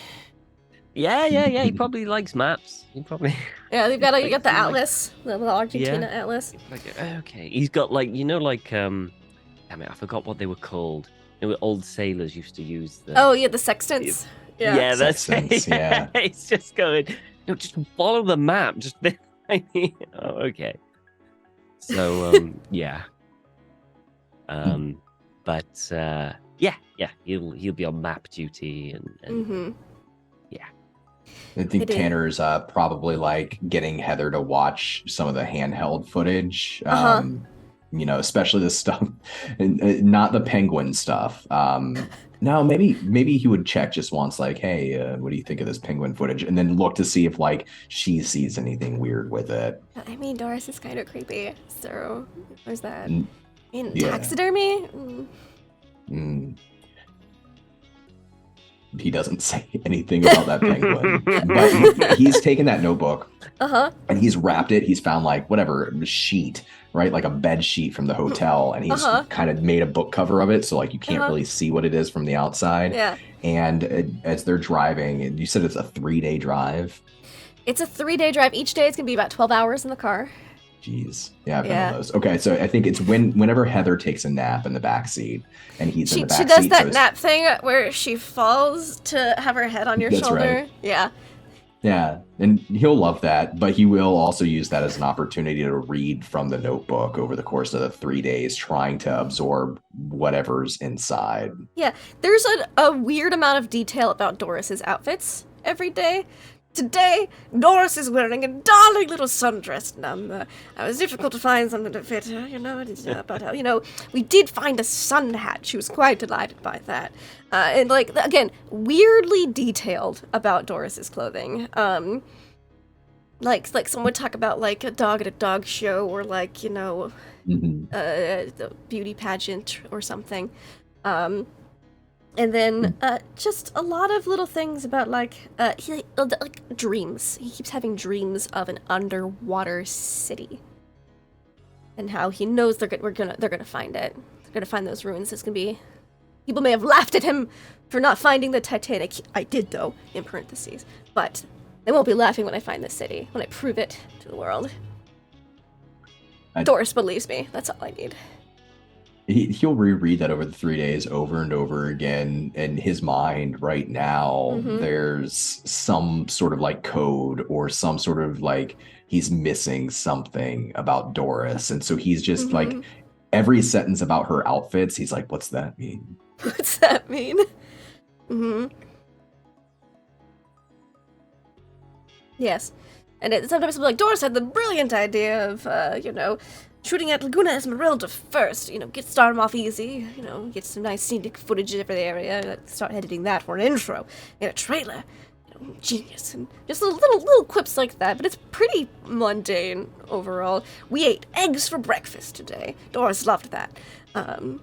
Yeah. He probably likes maps. He probably. Yeah, you got the atlas, the Argentina atlas. Okay, he's got damn it, I forgot what they were called. Old sailors used to use the. Oh yeah, the sextants. Yeah, that's Sextants, yeah. It's just going. Just follow the map. Just. Okay. So yeah. But he'll be on map duty and yeah. I think Tanner's probably like getting Heather to watch some of the handheld footage. Especially the stuff, not the penguin stuff. No, maybe he would check just once, like, hey, what do you think of this penguin footage? And then look to see if like she sees anything weird with it. I mean, Doris is kind of creepy, so there's that. In Yeah. taxidermy? He doesn't say anything about that penguin, but he's taken that notebook and he's wrapped it. He's found like whatever sheet, right? Like a bed sheet from the hotel, and he's kind of made a book cover of it. So like you can't really see what it is from the outside. Yeah. And as they're driving, you said it's a 3-day drive. It's a 3-day drive. Each day it's going to be about 12 hours in the car. Jeez. Yeah, I've been on those. Okay, so I think it's whenever Heather takes a nap in the backseat and he's in the backseat. She does that nap thing where she falls to have her head on your shoulder. Right. Yeah. Yeah, and he'll love that, but he will also use that as an opportunity to read from the notebook over the course of the 3 days, trying to absorb whatever's inside. Yeah, there's a weird amount of detail about Doris's outfits every day. Today, Doris is wearing a darling little sundress number. It was difficult to find something to fit her, but, we did find a sun hat. She was quite delighted by that. And, again, weirdly detailed about Doris's clothing. Like someone would talk about, like, a dog at a dog show or, like, the beauty pageant or something. And then just a lot of little things about like dreams. He keeps having dreams of an underwater city, and how he knows they're gonna find it. They're gonna find those ruins. It's gonna be. People may have laughed at him for not finding the Titanic. I did though, in parentheses. But they won't be laughing when I find this city. When I prove it to the world. Doris believes me. That's all I need. He'll reread that over the 3 days over and over again. In his mind right now, there's some sort of like code or some sort of like he's missing something about Doris. And so he's just like every sentence about her outfits, he's like, what's that mean? What's that mean? Yes. And sometimes people like, Doris had the brilliant idea of, shooting at Laguna Esmeralda first, get start them off easy, get some nice scenic footage of the area, start editing that for an intro, and a trailer, genius, and just little quips like that, but it's pretty mundane overall. We ate eggs for breakfast today. Doris loved that. And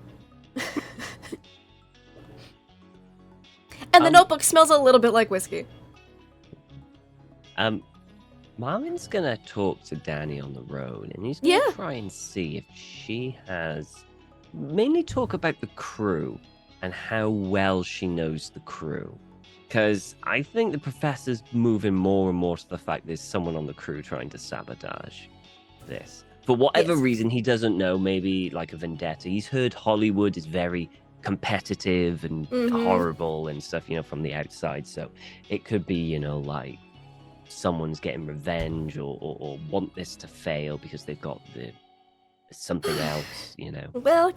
the notebook smells a little bit like whiskey. Marvin's gonna talk to Danny on the road, and he's gonna try and see if she has. Mainly talk about the crew and how well she knows the crew, because I think the professor's moving more and more to the fact there's someone on the crew trying to sabotage this. For whatever Yes. reason, he doesn't know, maybe like a vendetta. He's heard Hollywood is very competitive and horrible and stuff, from the outside. So it could be, like someone's getting revenge or want this to fail because they've got something else, Well,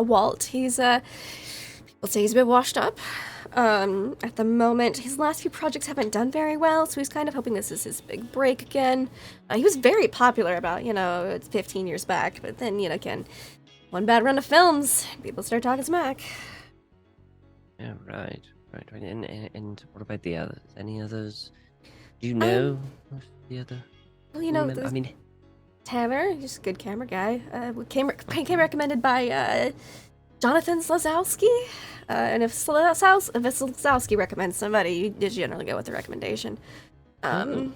Walt, he's people say he's a bit washed up. At the moment, his last few projects haven't done very well, so he's kind of hoping this is his big break again. He was very popular about, 15 years back, but then, again, one bad run of films, people start talking smack. Yeah, right. And what about the others? Any others? Do you know the other? Well, I mean, Tanner, just a good camera guy. Came recommended by Jonathan Slazowski. And if Slazowski recommends somebody, you just generally go with the recommendation. They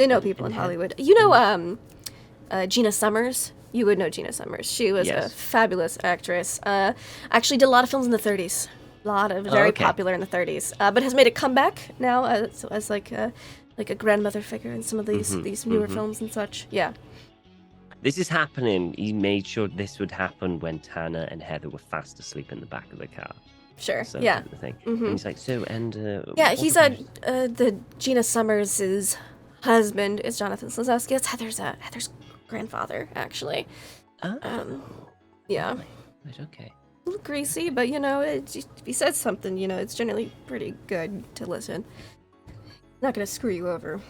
know people in Hollywood. Gina Summers. You would know Gina Summers. She was a fabulous actress. Actually did a lot of films in the 30s. Very popular in the 30s. But has made a comeback now as like a grandmother figure in some of these newer films and such. Yeah. This is happening. He made sure this would happen when Tanner and Heather were fast asleep in the back of the car. Sure. So Yeah. The thing. And he's like, He's the Gina Summers' husband is Jonathan Slazowski. That's Heather's grandfather, actually. Oh. Yeah. Right, okay. A little greasy, but if he says something, it's generally pretty good to listen. Not gonna screw you over.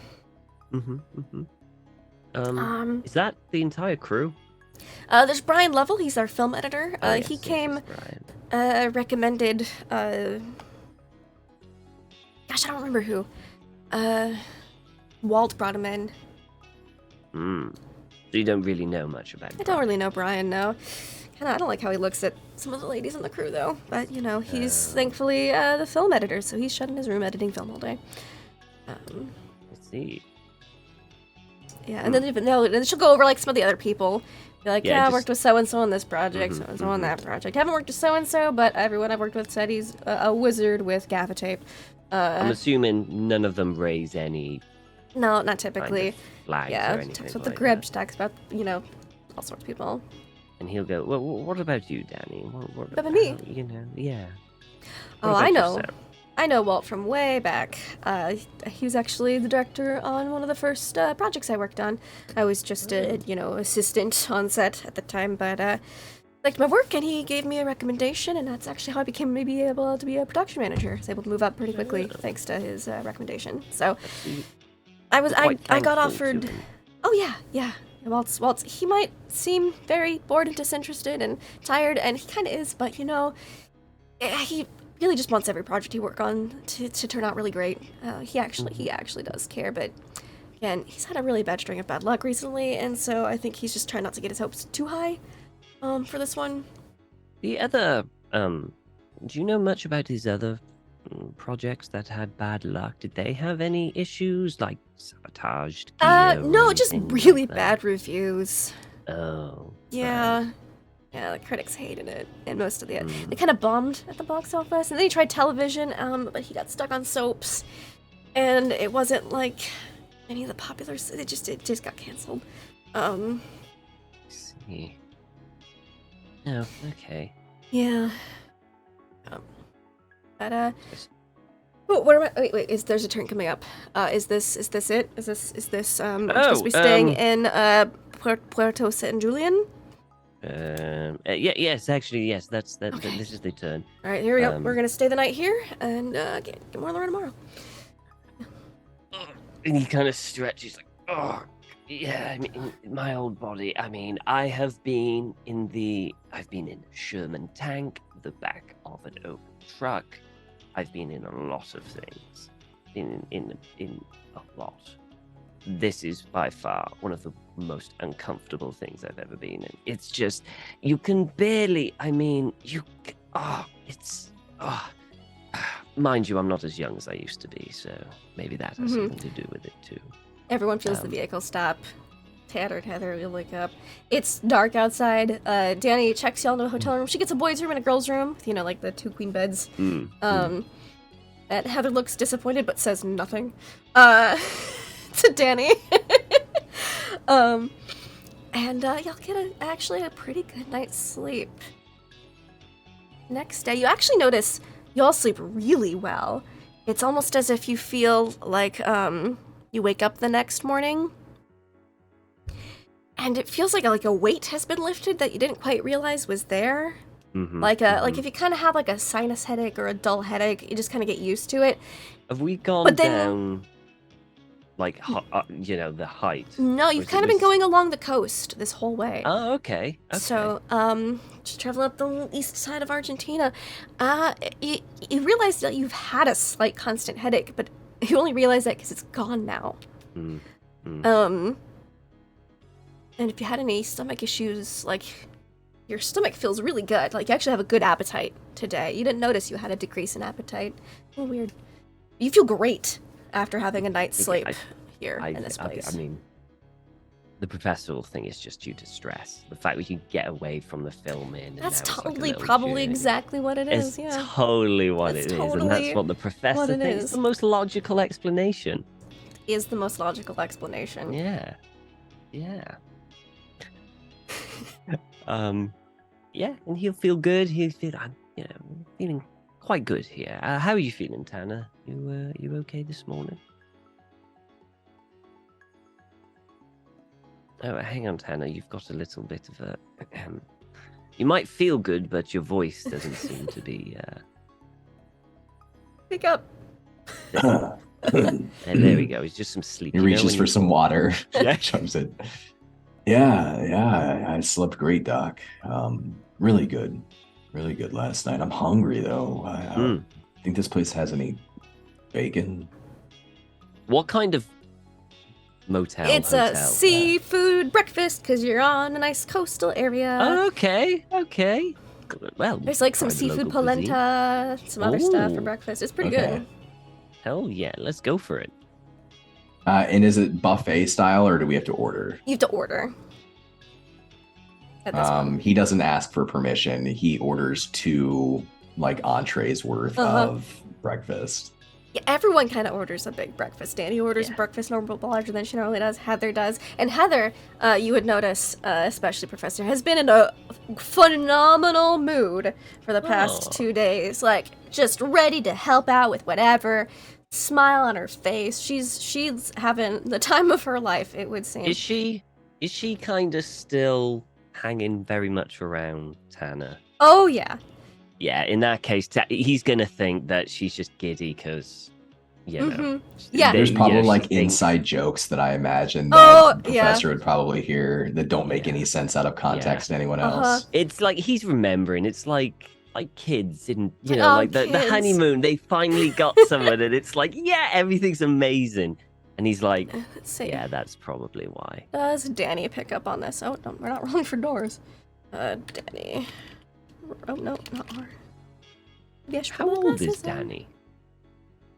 Is that the entire crew? There's Brian Lovell. He's our film editor. Yes, He came Brian. recommended. Gosh, I don't remember who. Walt brought him in. So you don't really know much about him. I don't really know Brian, no. I don't like how he looks at some of the ladies in the crew, though. But, he's thankfully the film editor, so he's shut in his room editing film all day. Let's see. Yeah, and then she'll go over, like, some of the other people. Be like, I worked with so-and-so on this project, so-and-so on that project. Haven't worked with so-and-so, but everyone I've worked with said he's a wizard with gaffer tape. I'm assuming none of them raise any... No, not typically. Kind of flags or anything talks about like the Gribs, talks about, all sorts of people. And he'll go, well, what about you, Danny? What about me? Yeah. Oh, I know. I know Walt from way back. He was actually the director on one of the first projects I worked on. I was just assistant on set at the time, but liked my work, and he gave me a recommendation, and that's actually how I became maybe able to be a production manager. I was able to move up pretty quickly thanks to his recommendation. So I got offered. Oh yeah. Waltz. He might seem very bored and disinterested and tired, and he kind of is, but he really just wants every project he works on to turn out really great. He actually does care, but again, he's had a really bad string of bad luck recently, and so I think he's just trying not to get his hopes too high for this one. The other, do you know much about his other projects that had bad luck? Did they have any issues, like sabotaged gear no, or just anything really like that? bad reviews. Oh. Yeah. Right. Yeah, the critics hated it, and most of the they kind of bombed at the box office, and then he tried television, but he got stuck on soaps, and it wasn't like any of the popular. It just got canceled. See. No, okay. Yeah. But what am I? Wait. There's a turn coming up. Is this it? Is this we're supposed to be staying in Puerto San Julian? Yes, actually, yes. That's that. Okay. This is the turn. All right, here we go. We're gonna stay the night here and get more on tomorrow. And he kind of stretches, like, oh, yeah. I mean, my old body. I mean, I've been in a Sherman tank, the back of an oak truck. I've been in a lot of things. In a lot. This is by far one of the most uncomfortable things I've ever been in. It's just, you can barely, mind you, I'm not as young as I used to be, so maybe that has something to do with it too. Everyone feels the vehicle stop. Tanner and Heather will wake up. It's dark outside. Danny checks y'all into a hotel room. She gets a boys' room and a girls' room, like the 2 queen beds. And Heather looks disappointed but says nothing to Danny. And you'll get actually a pretty good night's sleep. Next day, you actually notice you all sleep really well. It's almost as if you feel like you wake up the next morning, and it feels like a weight has been lifted that you didn't quite realize was there. Like if you kind of have like a sinus headache or a dull headache, you just kind of get used to it. Have we gone down, like, the height? No, you've kind of been going along the coast this whole way. Oh, okay. So, just traveling up the east side of Argentina, you realize that you've had a slight constant headache, but you only realize that because it's gone now. And if you had any stomach issues, like, your stomach feels really good. Like, you actually have a good appetite today. You didn't notice you had a decrease in appetite. Oh, weird. You feel great after having a night's sleep here in this place. I mean, the professional thing is just due to stress. The fact we can get away from the filming. That's totally probably exactly what it is. It's totally what it is. And that's what the professor thinks is the most logical explanation. Is the most logical explanation. Yeah. Yeah, and he'll feel good. He'll feel, feeling quite good here. How are you feeling, Tanner? You okay this morning? Oh, hang on, Tanner. You've got a little bit of a. You might feel good, but your voice doesn't seem to be. Pick up. And there we go. It's just some sleep. He reaches for some water. Yeah, jumps in. Yeah, I slept great, Doc. Really good last night. I'm hungry though. I think this place has any bacon. What kind of motel? It's hotel? A seafood breakfast because you're on a nice coastal area. Oh, okay. Well, there's like some seafood polenta, some other stuff for breakfast. It's pretty good. Hell yeah, let's go for it. And is it buffet style or do we have to order? You have to order. He doesn't ask for permission. He orders 2 like entrees worth of breakfast. Yeah, everyone kind of orders a big breakfast. Danny orders a breakfast normal larger than she normally does. Heather does. And Heather, you would notice, especially Professor, has been in a phenomenal mood for the past 2 days. Like, just ready to help out with whatever. Smile on her face. She's having the time of her life, it would seem. Is she kind of still hanging very much around Tanner? Oh yeah. Yeah, in that case, he's gonna think that she's just giddy because, Yeah. There's probably inside jokes that I imagine that the professor would probably hear that don't make any sense out of context to anyone else. It's like he's remembering. It's like kids in the honeymoon. They finally got someone, and it's like, yeah, everything's amazing. And he's like, yeah, that's probably why. Does Danny pick up on this? Oh, no, we're not rolling for doors. Danny. Oh, no, not R. How old is Danny?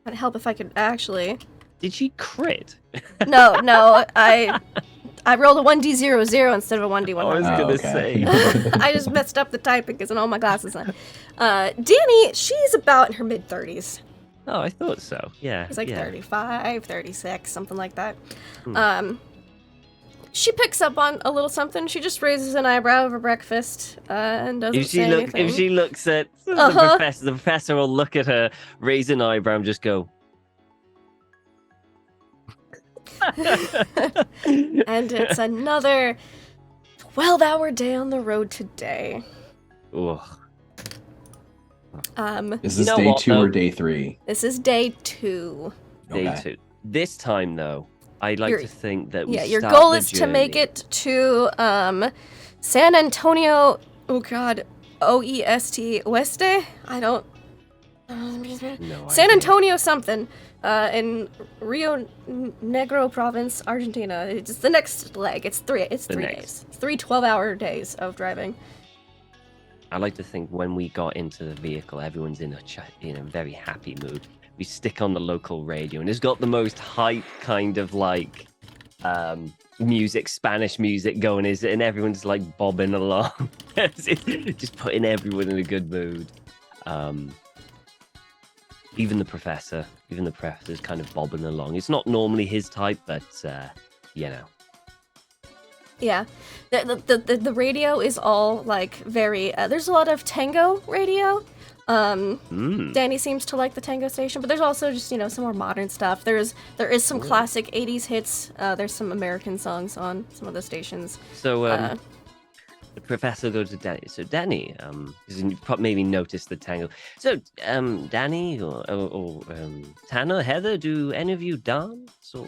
I'd help if I could actually. Did she crit? No, I rolled a 1d00 instead of a 1d100. I was going to say. I just messed up the typing because I don't have my glasses on. Danny, she's about in her mid-30s. Oh, I thought so. Yeah. It's like 35, 36, something like that. She picks up on a little something. She just raises an eyebrow over breakfast and doesn't say anything. If she looks at the professor will look at her, raise an eyebrow, and just go. And it's another 12-hour day on the road today. Ugh. Is this day 2 or day 3? This is day 2. Day 2. This time, though, I'd like to think that we your goal is to make it to San Antonio. Oh God, Oeste. Oeste? I don't. San Antonio something in Rio Negro province, Argentina. It's the next leg. It's 3 days. It's 3 12-hour days of driving. I like to think when we got into the vehicle, everyone's in a very happy mood. We stick on the local radio, and it's got the most hype kind of like music, Spanish music going, and everyone's like bobbing along, just putting everyone in a good mood. Even the professor's kind of bobbing along. It's not normally his type, but Yeah, the radio is all like very. There's a lot of tango radio. Danny seems to like the tango station, but there's also just some more modern stuff. There is some classic '80s hits. There's some American songs on some of the stations. So the professor goes to Danny. So Danny, you maybe noticed the tango. So Danny or Tanner, Heather, do any of you dance or?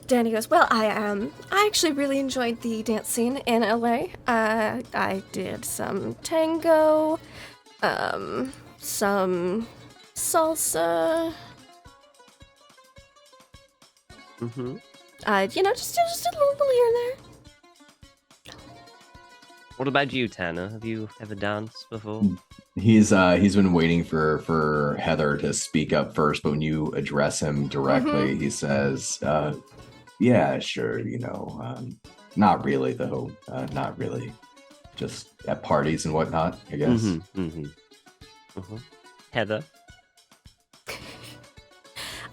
Danny goes, well, I actually really enjoyed the dance scene in LA. I did some tango, some salsa. Mm-hmm. Just a little here and there. What about you, Tanner? Have you ever danced before? He's been waiting for Heather to speak up first, but when you address him directly, he says, "Yeah, sure. Not really though. Not really. Just at parties and whatnot, I guess." Heather.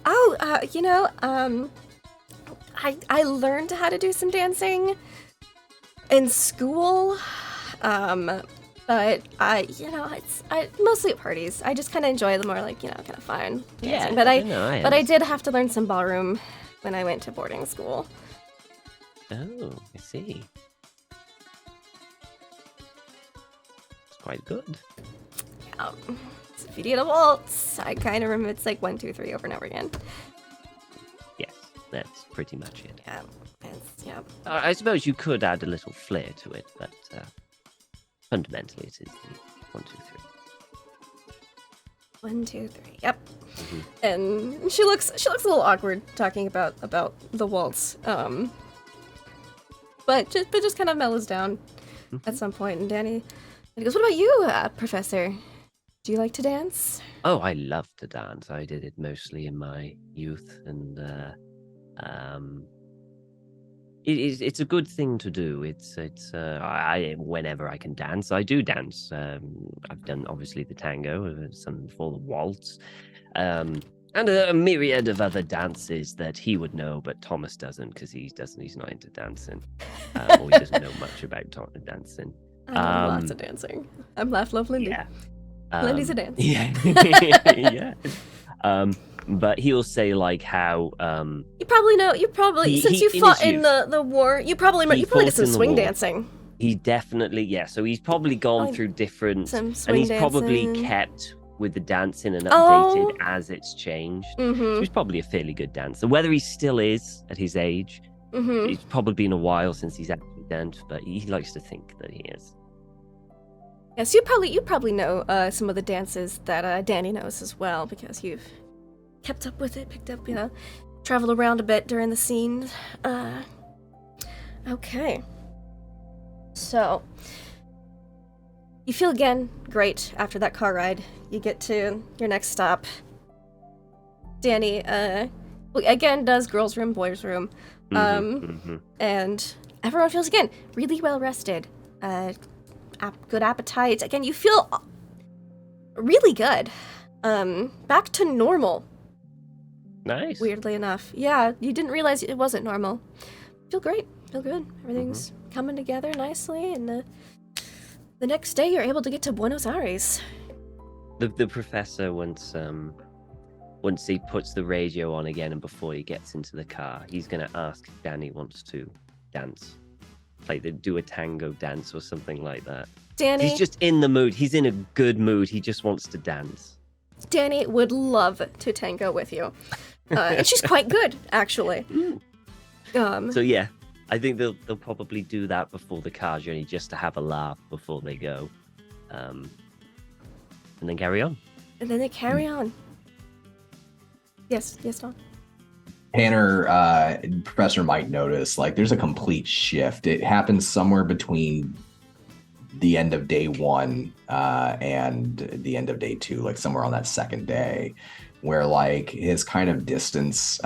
Oh, I learned how to do some dancing in school. But it's mostly at parties. I just kind of enjoy the more kind of fun dancing. But I did have to learn some ballroom when I went to boarding school. Oh, I see. It's quite good. Yeah. So if you did a waltz, I kind of remember it's like 1, 2, 3 over and over again. Yes, that's pretty much it. Yeah. I suppose you could add a little flair to it, but fundamentally it is the 1, 2, 3. 1, 2, 3. Yep. And she looks a little awkward talking about the waltz. But just kind of mellows down at some point. And Danny goes, "What about you, Professor? Do you like to dance?" Oh, I love to dance. I did it mostly in my youth, and it's a good thing to do. I whenever I can dance, I do dance. I've done obviously the tango, some before the waltz, and a myriad of other dances that he would know, but Thomas doesn't because he's not into dancing, or he doesn't know much about dancing. I know lots of dancing. I'm Laugh Love Lindy. Yeah. Lindy's a dancer. Yeah. But he'll say like how you probably since you fought in the war, you probably did some swing dancing. He definitely, so he's probably gone through different, and he's probably kept with the dancing and updated as it's changed. So he's probably a fairly good dancer. Whether he still is at his age, it's probably been a while since he's actually danced, but he likes to think that he is. Yes, you probably know some of the dances that Danny knows as well, because you've kept up with it, picked up, traveled around a bit during the scene. Okay. So, you feel again great after that car ride. You get to your next stop. Danny, again does girls' room, boys' room. And everyone feels, again, really well rested. Good appetite. Again, you feel really good. Back to normal. Nice. Weirdly enough. Yeah, you didn't realize it wasn't normal. Feel great. Feel good. Everything's coming together nicely, and the next day you're able to get to Buenos Aires. The professor, once he puts the radio on again and before he gets into the car, he's going to ask if Danny wants to dance. Like they do a tango dance or something like that. Danny... He's just in the mood. He's in a good mood. He just wants to dance. Danny would love to tango with you. And she's quite good, actually. So yeah, I think they'll probably do that before the car journey just to have a laugh before they go. And then carry on. And then they carry on. Yes, Don. Tanner, Professor might notice, like, there's a complete shift. It happens somewhere between the end of day 1 and the end of day 2, like somewhere on that second day, where like his kind of distance,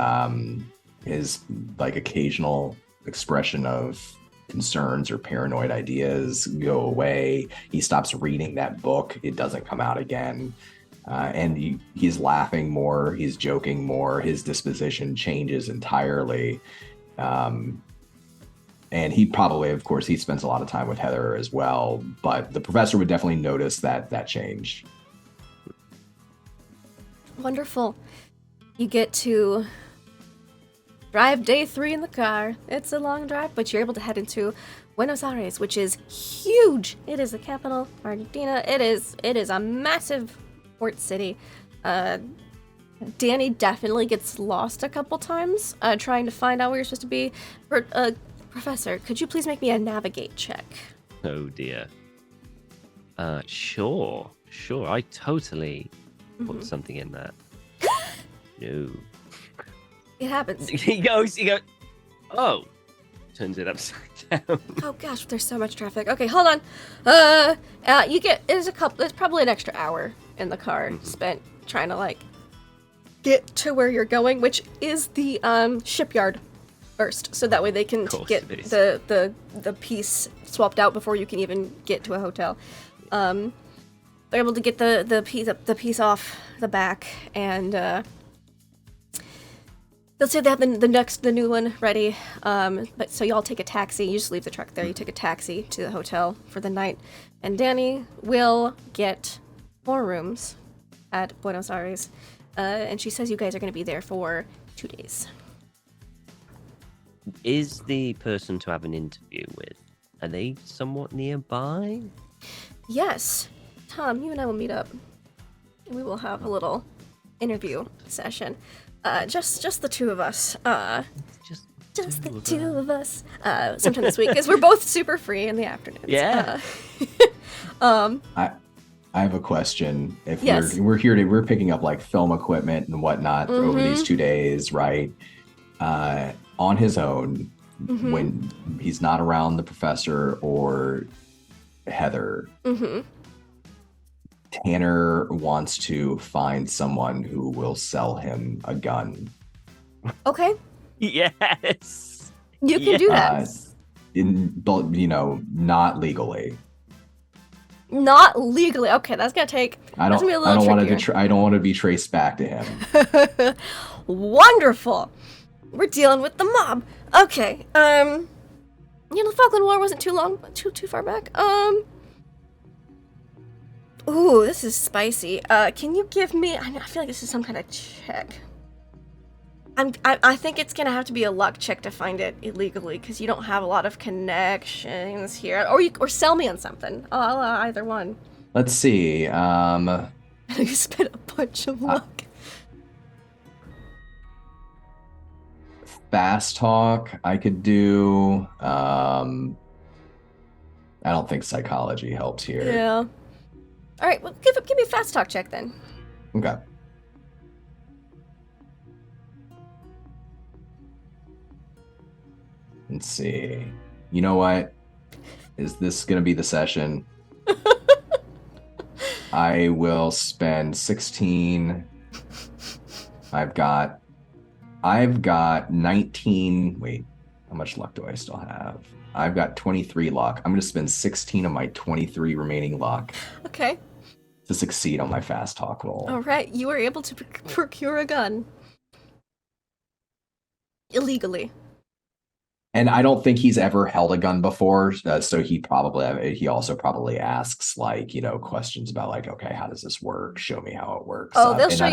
his like occasional expression of concerns or paranoid ideas go away. He stops reading that book. It doesn't come out again. and he's laughing more, he's joking more, his disposition changes entirely. And he probably, of course, he spends a lot of time with Heather as well, but the professor would definitely notice that change. Wonderful. You get to drive day 3 in the car. It's a long drive, but you're able to head into Buenos Aires, which is huge. It is the capital of Argentina. It is a massive port city. Danny definitely gets lost a couple times trying to find out where you're supposed to be. Professor, could you please make me a navigate check? Oh dear. Sure. I totally put something in that. No. It happens. He goes, oh. Turns it upside down. Oh gosh, there's so much traffic. Okay, hold on. There's probably an extra hour in the car spent trying to get to where you're going, which is the shipyard first, so that way they can get the piece swapped out before you can even get to a hotel. They're able to get the piece off the back, and they'll say they have the new one ready. But so y'all take a taxi. You just leave the truck there. You take a taxi to the hotel for the night, and Danny will get 4 rooms at Buenos Aires, and she says you guys are going to be there for 2 days. Is the person to have an interview with, are they somewhat nearby? Yes. Tom, you and I will meet up. And we will have a little interview session. Just the 2 of us. Just the 2 of us. Sometime this week, because we're both super free in the afternoons. Yeah. I have a question. If yes. we're picking up film equipment and whatnot over these 2 days, right? On his own, when he's not around the professor or Heather, Tanner wants to find someone who will sell him a gun. Okay. Yes. You can do that. Not legally. Not legally. Okay, that's gonna take. I don't want to be traced back to him. Wonderful. We're dealing with the mob. Okay. The Falkland War wasn't too far back. Ooh, this is spicy. Can you give me? I feel like this is some kind of check. I think it's gonna have to be a luck check to find it illegally, because you don't have a lot of connections here, or sell me on something. I'll either one. Let's see. You spent a bunch of luck. Fast talk, I could do. I don't think psychology helps here. Yeah. All right. Well, give me a fast talk check then. Okay. Let's see. You know what? Is this going to be the session? I will spend 16. I've got 19. Wait, how much luck do I still have? I've got 23 luck. I'm going to spend 16 of my 23 remaining luck. Okay. To succeed on my fast talk roll. All right. You were able to procure a gun. Illegally. And I don't think he's ever held a gun before, so he also probably asks questions about okay, how does this work? Show me how it works. Oh, they'll show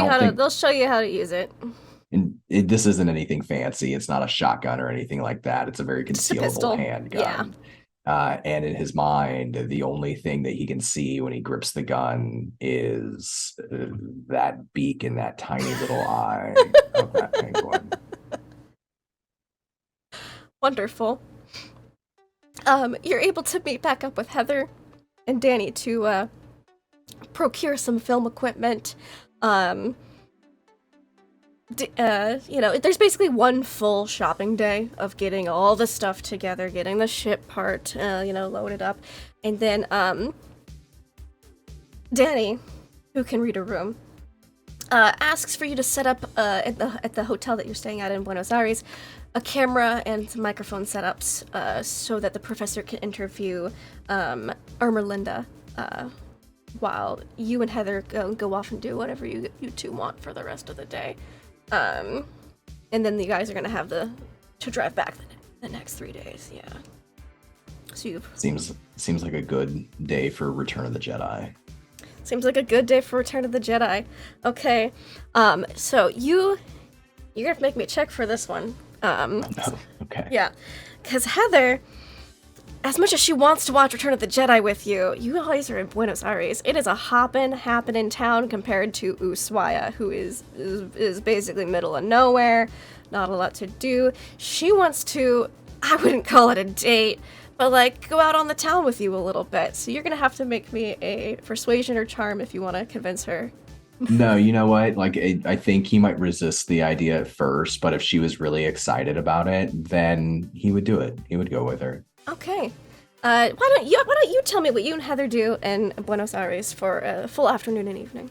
you how to use it. And this isn't anything fancy. It's not a shotgun or anything like that. It's a very concealable handgun. Yeah. And in his mind, the only thing that he can see when he grips the gun is that beak and that tiny little eye of that penguin. Wonderful. You're able to meet back up with Heather and Danny to procure some film equipment. There's basically one full shopping day of getting all the stuff together, getting the ship part, loaded up, and then Danny, who can read a room, asks for you to set up at the hotel that you're staying at in Buenos Aires a camera and some microphone setups so that the professor can interview Ermelinda while you and Heather go off and do whatever you two want for the rest of the day. And then you guys are gonna have to drive back the next 3 days. Yeah. So you seems like a good day for Return of the Jedi. Seems like a good day for Return of the Jedi. Okay. So you're gonna have to make me a check for this one. Okay. Yeah. Because Heather, as much as she wants to watch Return of the Jedi with you, you guys are in Buenos Aires. It is a happening town compared to Ushuaia, who is basically middle of nowhere, not a lot to do. She wants to, I wouldn't call it a date, but like go out on the town with you a little bit. So you're gonna have to make me a persuasion or charm if you want to convince her. No, you know what? Like, I think he might resist the idea at first, but if she was really excited about it, then he would do it. He would go with her. Okay. Why don't you tell me what you and Heather do in Buenos Aires for a full afternoon and evening?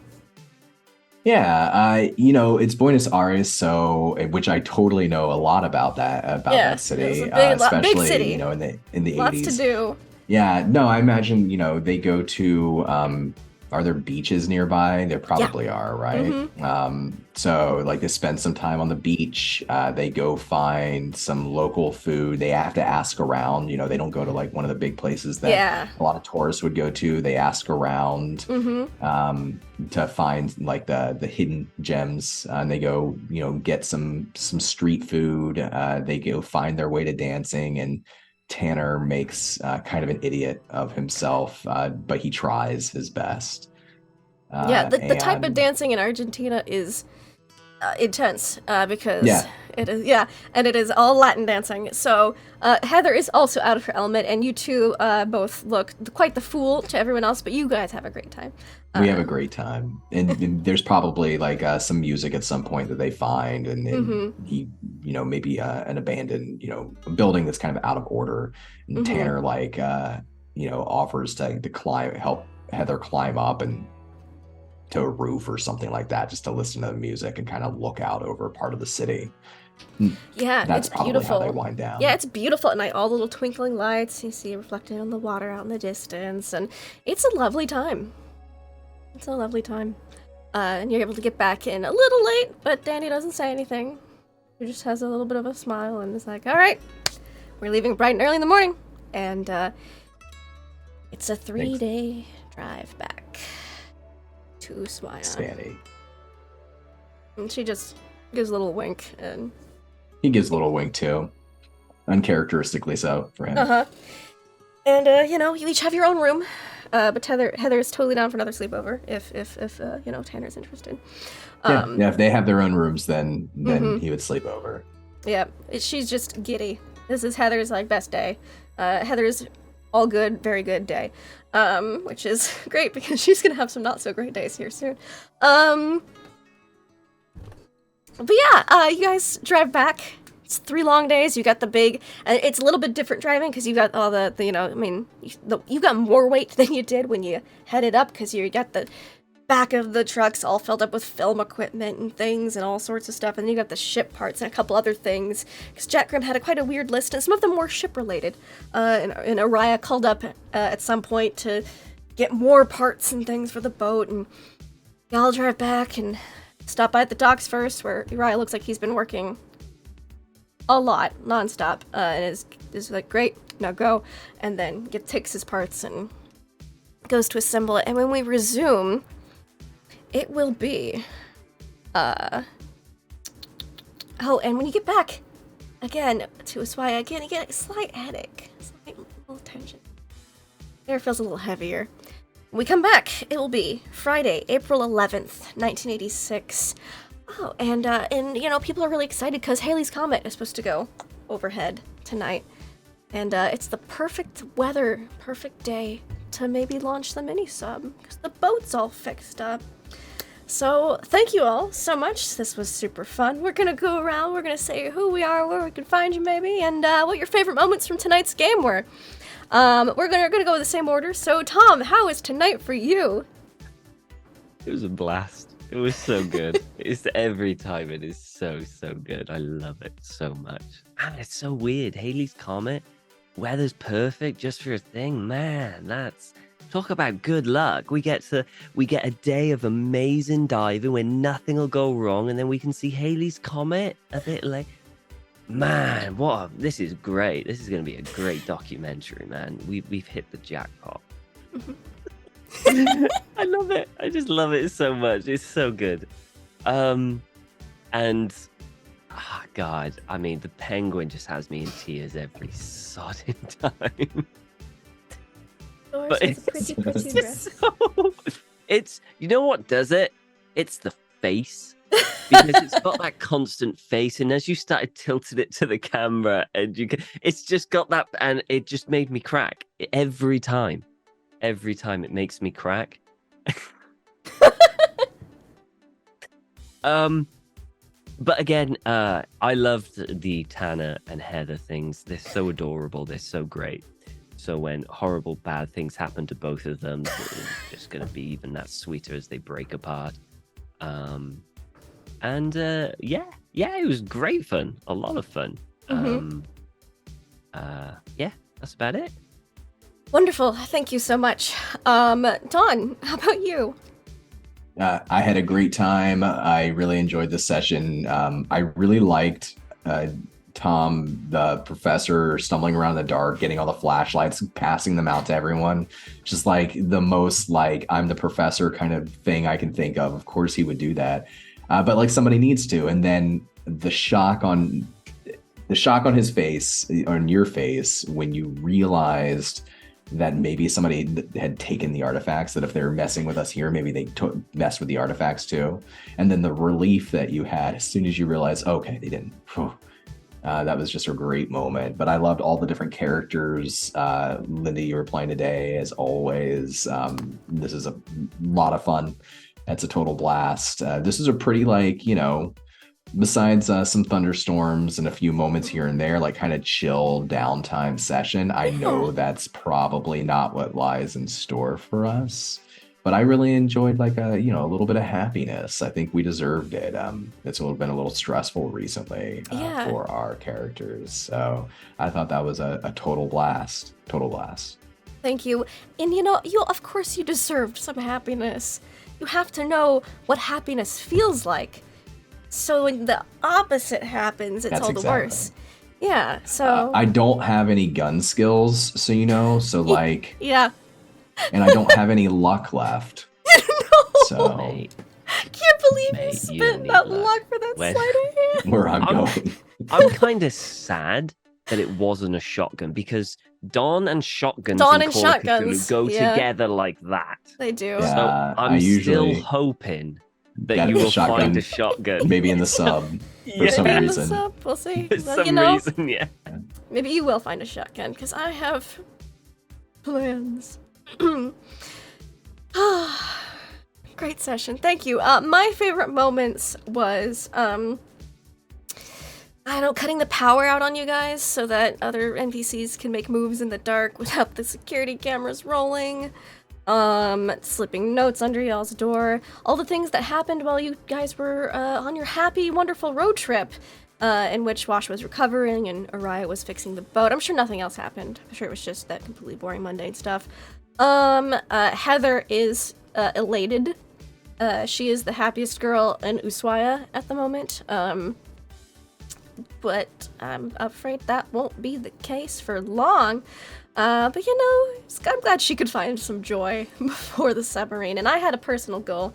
Yeah, it's Buenos Aires, so which I totally know a lot about that city, especially big city. In the Lots 80s. to do. Yeah, no, I imagine they go to are there beaches nearby? There probably are, right? Mm-hmm. So like they spend some time on the beach. They go find some local food. They have to ask around. They don't go to like one of the big places that a lot of tourists would go to. They ask around to find like the hidden gems. And they go, get some street food. They go find their way to dancing, and Tanner makes kind of an idiot of himself, but he tries his best. The type of dancing in Argentina is intense because it is, and it is all Latin dancing. So Heather is also out of her element, and you two both look quite the fool to everyone else, but you guys have a great time. We have a great time, and there's probably like some music at some point that they find, and he, maybe an abandoned, building that's kind of out of order, and Tanner offers to help Heather climb up and to a roof or something like that, just to listen to the music and kind of look out over part of the city. Yeah, that's it's probably beautiful. how they wind down. Yeah, it's beautiful at night. All the little twinkling lights you see reflected on the water out in the distance, and it's a lovely time. It's a lovely time. And you're able to get back in a little late, but Danny doesn't say anything. He just has a little bit of a smile and is like, all right, we're leaving bright and early in the morning. And it's a 3-day drive back to Ushuaia. Sandy. And she just gives a little wink, and he gives a little wink too, uncharacteristically so for him. And you each have your own room, but Heather is totally down for another sleepover if Tanner's interested. If they have their own rooms, then he would sleep over. Yeah, she's just giddy. This is Heather's best day. Heather's all good, very good day, which is great because she's gonna have some not so great days here soon. But yeah, you guys drive back. It's 3 long days. You got the big, and it's a little bit different driving because you got all you got more weight than you did when you headed up because you got the back of the trucks all filled up with film equipment and things and all sorts of stuff, and then you got the ship parts and a couple other things because Jack Grimm had quite a weird list, and some of them were ship related. And Araya called up at some point to get more parts and things for the boat, and y'all drive back and stop by at the docks first, where Uriah looks like he's been working a lot, nonstop, and is like, great, now go, and then takes his parts and goes to assemble it. And when we resume, it will be, and when you get back, again, to Ushuaia, again, you get a slight headache, slight little tension. Air feels a little heavier. When we come back, it will be Friday, April 11th, 1986. Oh, and people are really excited because Halley's Comet is supposed to go overhead tonight. And it's the perfect weather, perfect day to maybe launch the mini-sub because the boat's all fixed up. So thank you all so much. This was super fun. We're going to go around. We're going to say who we are, where we can find you maybe, and what your favorite moments from tonight's game were. We're gonna go with the same order. So Tom, how is tonight for you? It was a blast. It was so good. It's every time it is so good. I love it so much. Man, it's so weird. Halley's Comet, weather's perfect just for a thing. Man, that's Talk about good luck. We get a day of amazing diving where nothing will go wrong, and then we can see Halley's Comet a bit late. Man, this is great. This is going to be a great documentary, man. We've hit the jackpot. I love it. I just love it so much. It's so good. And God, I mean, the penguin just has me in tears every sodding time. But it's a pretty dress. It's you know what does it? It's the face. Because it's got that constant face, and as you started tilting it to the camera, and it's just got that, and it just made me crack every time. Every time it makes me crack. But again, I loved the Tanner and Heather things. They're so adorable. They're so great. So when horrible, bad things happen to both of them, it's just going to be even that sweeter as they break apart. And yeah, it was great fun. A lot of fun. Yeah, that's about it. Wonderful. Thank you so much. Dawn, how about you? I had a great time. I really enjoyed this session. I really liked Tom, the professor, stumbling around in the dark, getting all the flashlights, passing them out to everyone. Just like the most like I'm the professor kind of thing I can think of. Of course he would do that. But like somebody needs to. And then the shock on his face, on your face, when you realized that maybe somebody had taken the artifacts, that if they were messing with us here, maybe they messed with the artifacts too. And then the relief that you had as soon as you realized, okay, they didn't. That was just a great moment. But I loved all the different characters. Linda, you were playing today, as always. This is a lot of fun. That's a total blast. This is a pretty, like, besides some thunderstorms and a few moments here and there, like kind of chill downtime session. I know that's probably not what lies in store for us, but I really enjoyed like a little bit of happiness. I think we deserved it. It's been a little stressful recently for our characters. So I thought that was a total blast. Thank you. And of course you deserved some happiness. You have to know what happiness feels like. So when the opposite happens, it's all the worse. Yeah, so... I don't have any gun skills, so like... Yeah. And I don't have any luck left. No! So... Mate, I can't believe you spent that luck for that sleight of hand. Where I'm going. I'm kind of sad that it wasn't a shotgun, because Dawn and shotguns in Call of Cthulhu go together like that. They do. Yeah, so I'm still hoping that you will find a shotgun. Maybe in the sub for some reason. In the sub, we'll see. For some reason, yeah. Maybe you will find a shotgun, because I have plans. Great session. Thank you. My favorite moments was, cutting the power out on you guys so that other NPCs can make moves in the dark without the security cameras rolling. Slipping notes under y'all's door, all the things that happened while you guys were on your happy, wonderful road trip, in which Wash was recovering and Araya was fixing the boat. I'm sure nothing else happened. I'm sure it was just that completely boring, mundane stuff. Heather is elated. She is the happiest girl in Ushuaia at the moment. But I'm afraid that won't be the case for long. But I'm glad she could find some joy before the submarine. And I had a personal goal,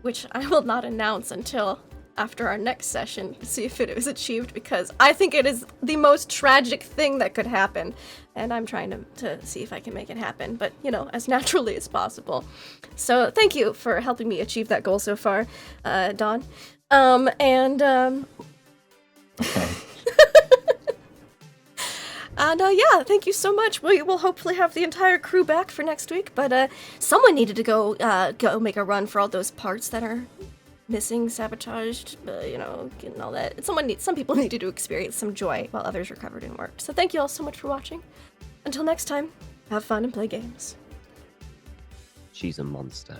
which I will not announce until after our next session to see if it was achieved, because I think it is the most tragic thing that could happen. And I'm trying to see if I can make it happen, but, as naturally as possible. So thank you for helping me achieve that goal so far, Dawn. Okay. And thank you so much. We will hopefully have the entire crew back for next week, but someone needed to go make a run for all those parts that are missing, sabotaged, getting all that. Some people needed to experience some joy while others recovered and worked. So thank you all so much for watching. Until next time, have fun and play games. She's a monster.